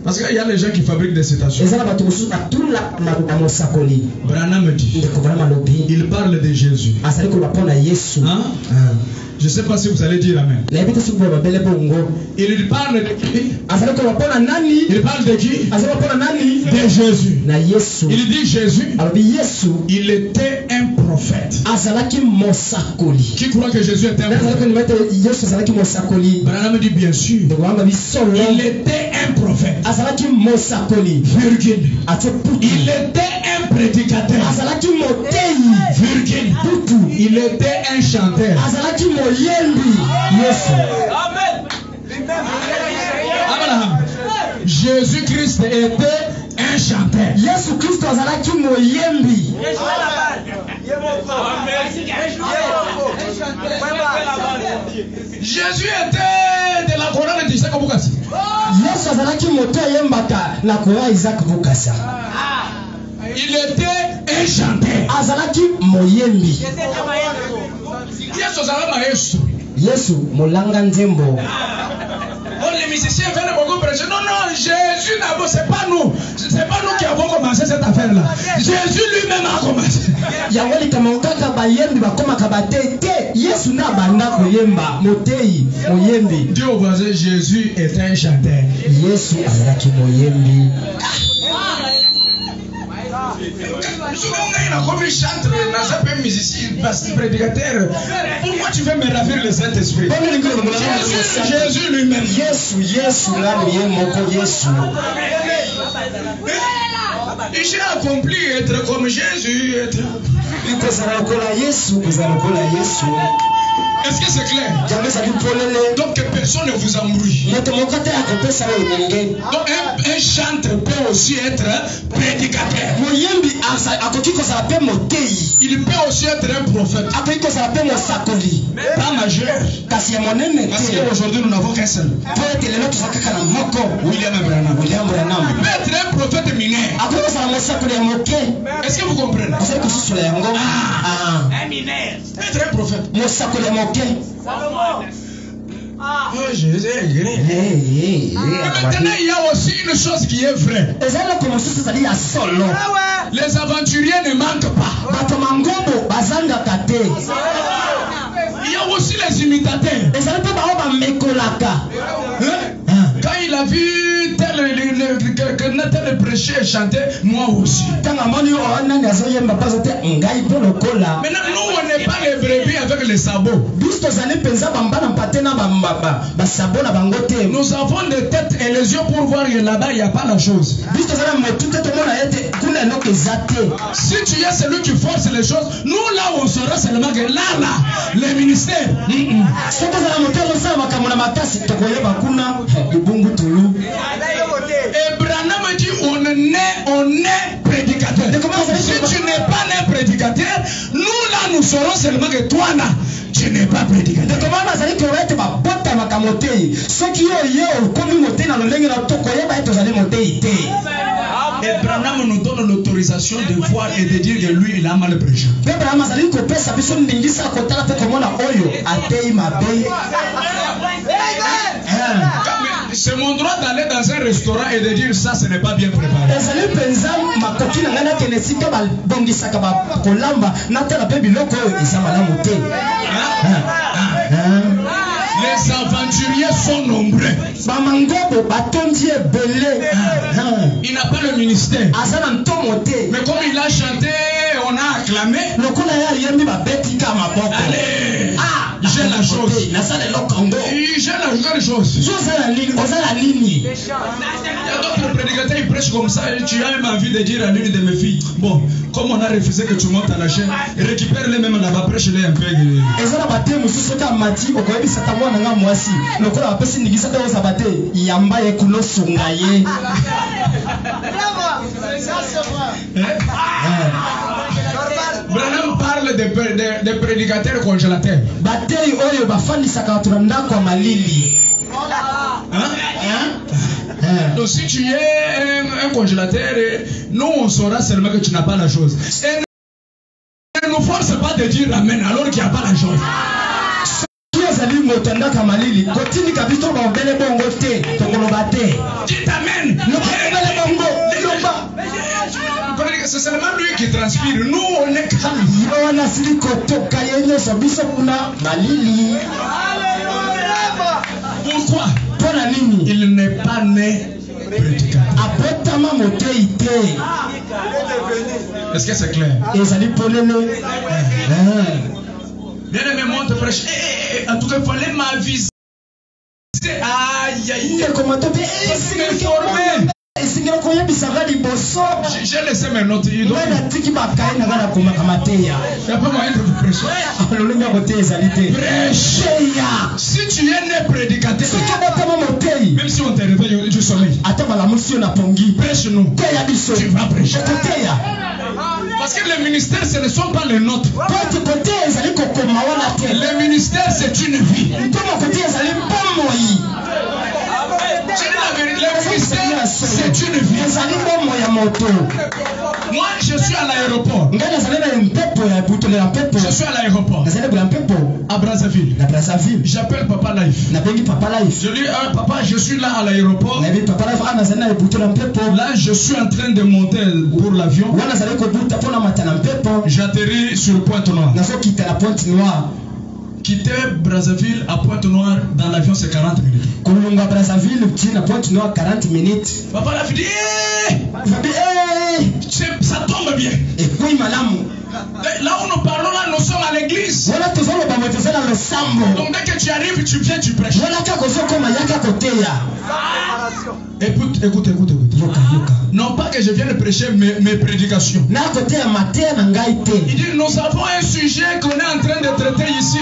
Parce qu'il y a les gens qui fabriquent des citations. Branham dit, il parle de Jésus. Je ne sais pas si vous allez dire amen. Il parle de qui? Il parle de qui? De Jésus. Il dit Jésus. Il était un un prophète. Qui croit que Jésus était un prophète? Branham dit bien sûr. Il était un prophète. Virgule. Il était un prédicateur. Virgule. Il était un chanteur. Abraham. Jésus-Christ était un chanteur. Jésus était de la chorale d'Isaac Bukasa. Il était un chanteur. Yesu molanga nzembo. Oh, les musiciens viennent beaucoup prêcher. Non, non, Jésus d'abord, c'est pas nous. C'est pas nous qui avons commencé cette affaire-là. Jésus lui-même a commencé. Yawali kamonga bayembi bakoma kabate. Yesu na banda koyemba motei moyembi. Dieu au voisin, Jésus est un chanteur. Yesu azalaki moyembi. Pourquoi tu veux me ravir le Saint-Esprit? Jésus lui-même. J'ai accompli être comme Jésus. Est-ce que c'est clair? Donc que personne ne vous embrouille. Donc un chanteur peut aussi être prédicateur. Il peut aussi être un prophète. Pas majeur. Parce qu'aujourd'hui nous n'avons qu'un seul. William Branham. Il peut être un prophète mineur. Est-ce que vous comprenez? Un mineur. Peut être un prophète. Oh, Jésus est grand. Maintenant, il y a aussi une chose qui est vraie. Les aventuriers ne manquent pas. Il y a aussi les imitateurs. Quand il a vu tel prêcher et chanter, moi aussi. Maintenant, nous, on n'est pas les brebis avec les sabots. Nous avons des têtes et les yeux pour voir que là-bas, il n'y a pas la chose. Si tu es celui qui force les choses, nous là, on saura seulement que là, les ministères. Et Branham dit on est prédicateur. Si tu n'es pas né prédicateur, nous là nous saurons seulement que toi là tu n'es pas prédicateur. Et Branham nous donne l'autorisation de voir et de dire que lui il a mal prêché. C'est mon droit d'aller dans un restaurant et de dire ça, ce n'est pas bien préparé. Les aventuriers sont nombreux. Il n'a pas le ministère. Mais comme il a chanté, on a acclamé. Allez, j'ai la chose. J'ai la chose. Il y a d'autres prédicateurs qui prêchent comme ça. Et tu as même envie de dire à l'une de mes filles, bon, comme on a refusé que tu montes à la chaîne, récupère-les même là-bas, prêche-les un peu. Branham parle des prédicateurs congélateurs. Donc si tu es un congélateur, nous on saura seulement que tu n'as pas la chose. Et ne nous force pas de dire amen alors qu'il n'y a pas la chose. Dites amen. C'est seulement lui qui transpire. Nous on est calme. Pourquoi? Il n'est pas né Est-ce que c'est clair? Bien aimé, moi te prêche. En tout cas, il fallait m'aviser. Aïe, aïe. J'ai laissé mes notes. Il n'y a pas moyen de vous prêcher. Si tu es né prédicateur, même si on te réveille du soleil, prêche-nous. Tu vas prêcher. Parce que les ministères, ce ne sont pas les nôtres. Les ministères, c'est une vie. Le ministère, c'est une vie. Moi, je suis à l'aéroport. Je suis à l'aéroport. À Brazzaville. J'appelle Papa Life. Je lui dis, papa, je suis là à l'aéroport. Là, je suis en train de monter pour l'avion. J'atterris sur Pointe-Noire. Quitter Brazzaville à Pointe-Noire dans l'avion, c'est 40 minutes. Papa l'a dit, ça tombe bien. Là où nous parlons, là, nous sommes à l'église. Donc dès que tu arrives, tu viens, tu prêches. Écoute. Non pas que je vienne prêcher mes prédications. Il dit, nous avons un sujet qu'on est en train de traiter ici.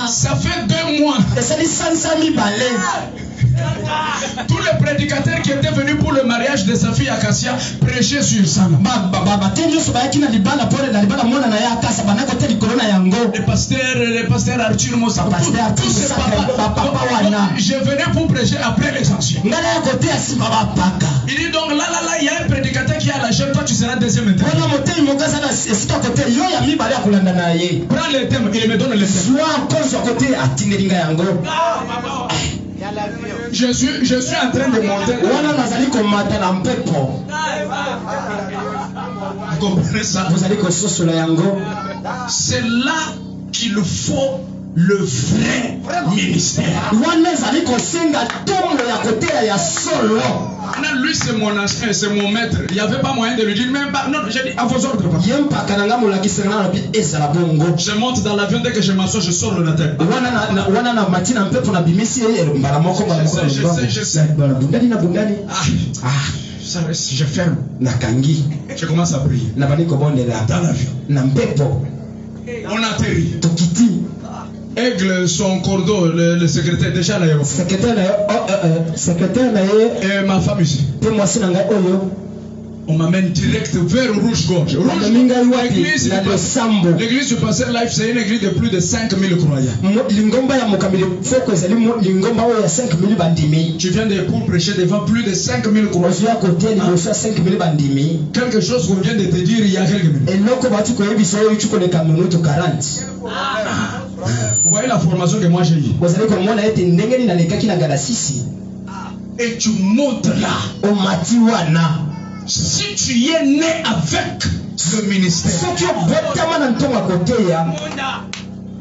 Ça fait 2 mois. Tous les prédicateurs qui étaient venus pour le mariage de sa fille Acacia prêchaient sur ça. Le pasteur Arthur Mossa. Je venais pour prêcher après les anciens. Il dit donc là, il y a un prédicateur qui a la chaîne, toi tu seras deuxième intervenant. Prends le thème, il me donne le thème. Je suis en train de monter. Vous comprenez ça? C'est là qu'il faut le vrai ministère. Lui c'est mon ancien, c'est mon maître. Il n'y avait pas moyen de lui dire même pas. Non, j'ai dit à vos ordres. Je monte dans l'avion, dès que je m'assois, je sors le tête. Je sais. Ça reste, je ferme. Je commence à prier. Dans l'avion. On atterrit. Aigle, son cordeau, le secrétaire déjà là. Et ma femme ici. On m'amène direct vers Rouge-Gorge. L'église du pasteur Life, c'est une église de plus de 5000 croyants. Tu viens de pour prêcher devant plus de 5000 croyants. Quelque chose qu'on vient de te dire il y a quelques minutes. Vous voyez la formation que moi j'ai eue. Et tu montes là. Si tu es né avec ce ministère,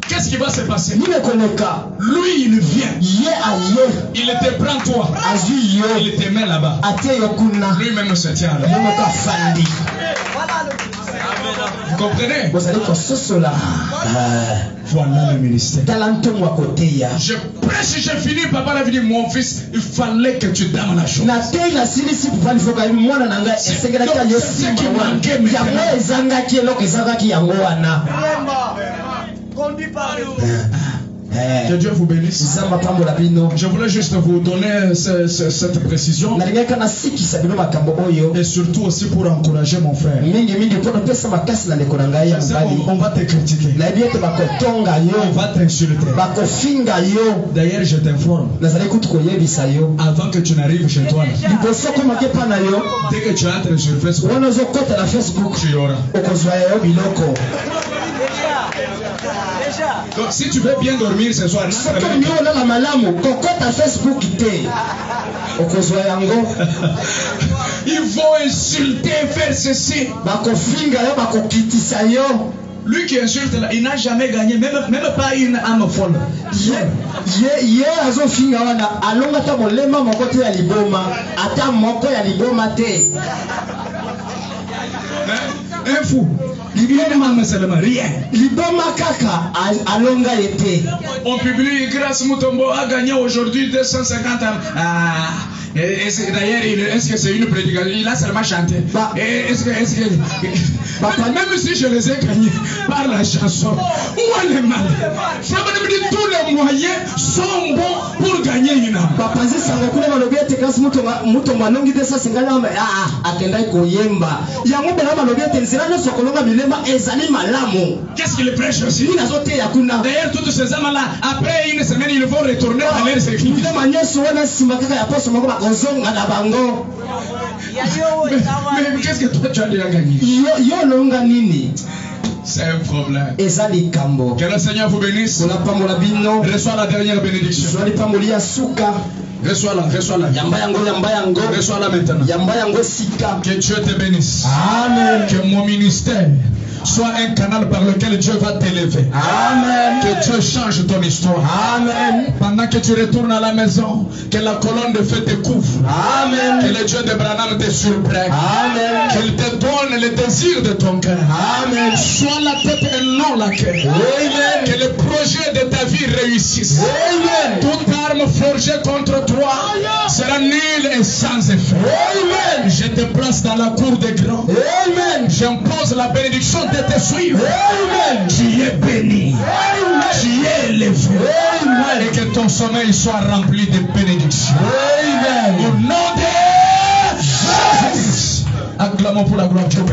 qu'est-ce qui va se passer? Lui, il vient. Il te prend toi. Il te met là-bas. Lui-même se tient là. Vous comprenez? Voilà le ministère. Je prêche, je finis. Papa l'a dit, mon fils, il fallait que tu donnes la chose. C'est ce qui manquait que Dieu vous bénisse. Je voulais juste vous donner cette précision. Et surtout aussi pour encourager mon frère. On va te critiquer. On va t'insulter. D'ailleurs, je t'informe. Avant que tu n'arrives chez toi, dès que tu entres sur Facebook, tu y auras. Donc si tu veux bien dormir ce soir, ils vont insulter, faire ceci. Lui qui insulte là, il n'a jamais gagné, même pas une âme folle. Ye azofinga wana alonga ta molema moko te ya liboma ata moko ya liboma te. Un fou. Rien. Liboma kaka alonga yete. On publie Grâce Mutombo a gagné aujourd'hui 250 ans. D'ailleurs, est-ce que c'est une prédication? Il a seulement chanté. Est-ce que même si je les ai gagnés par la chanson, où est le mal? Ça veut dire que tous les moyens sont bons pour gagner une âme. Qu'est-ce qu'il prêche aussi? D'ailleurs, toutes ces âmes-là, après une semaine, ils vont retourner à leur église. Mais qu'est-ce que toi tu as déjà gagné? C'est un problème. Que le Seigneur vous bénisse. Reçois la dernière bénédiction. Reçois-la. Reçois-la maintenant. Que Dieu te bénisse. Amen. Que mon ministère soit un canal par lequel Dieu va t'élever. Amen. Que Dieu change ton histoire. Amen. Pendant que tu retournes à la maison, que la colonne de feu te couvre. Amen. Que le Dieu de Branham te surprenne. Amen. Qu'il te donne le désir de ton cœur. Amen. Sois la tête et non la queue. Amen. Que le projet de ta vie réussisse. Amen. Toute arme forgée contre toi sera nulle et sans effet. Amen. Je te place dans la cour des grands. Amen. J'impose la bénédiction de te suivre. Amen. Tu es béni. Amen. Tu es élevé. Amen. Et que ton sommeil soit rempli de bénédictions. Amen. Au nom de Jésus. Acclamons pour la gloire de Dieu.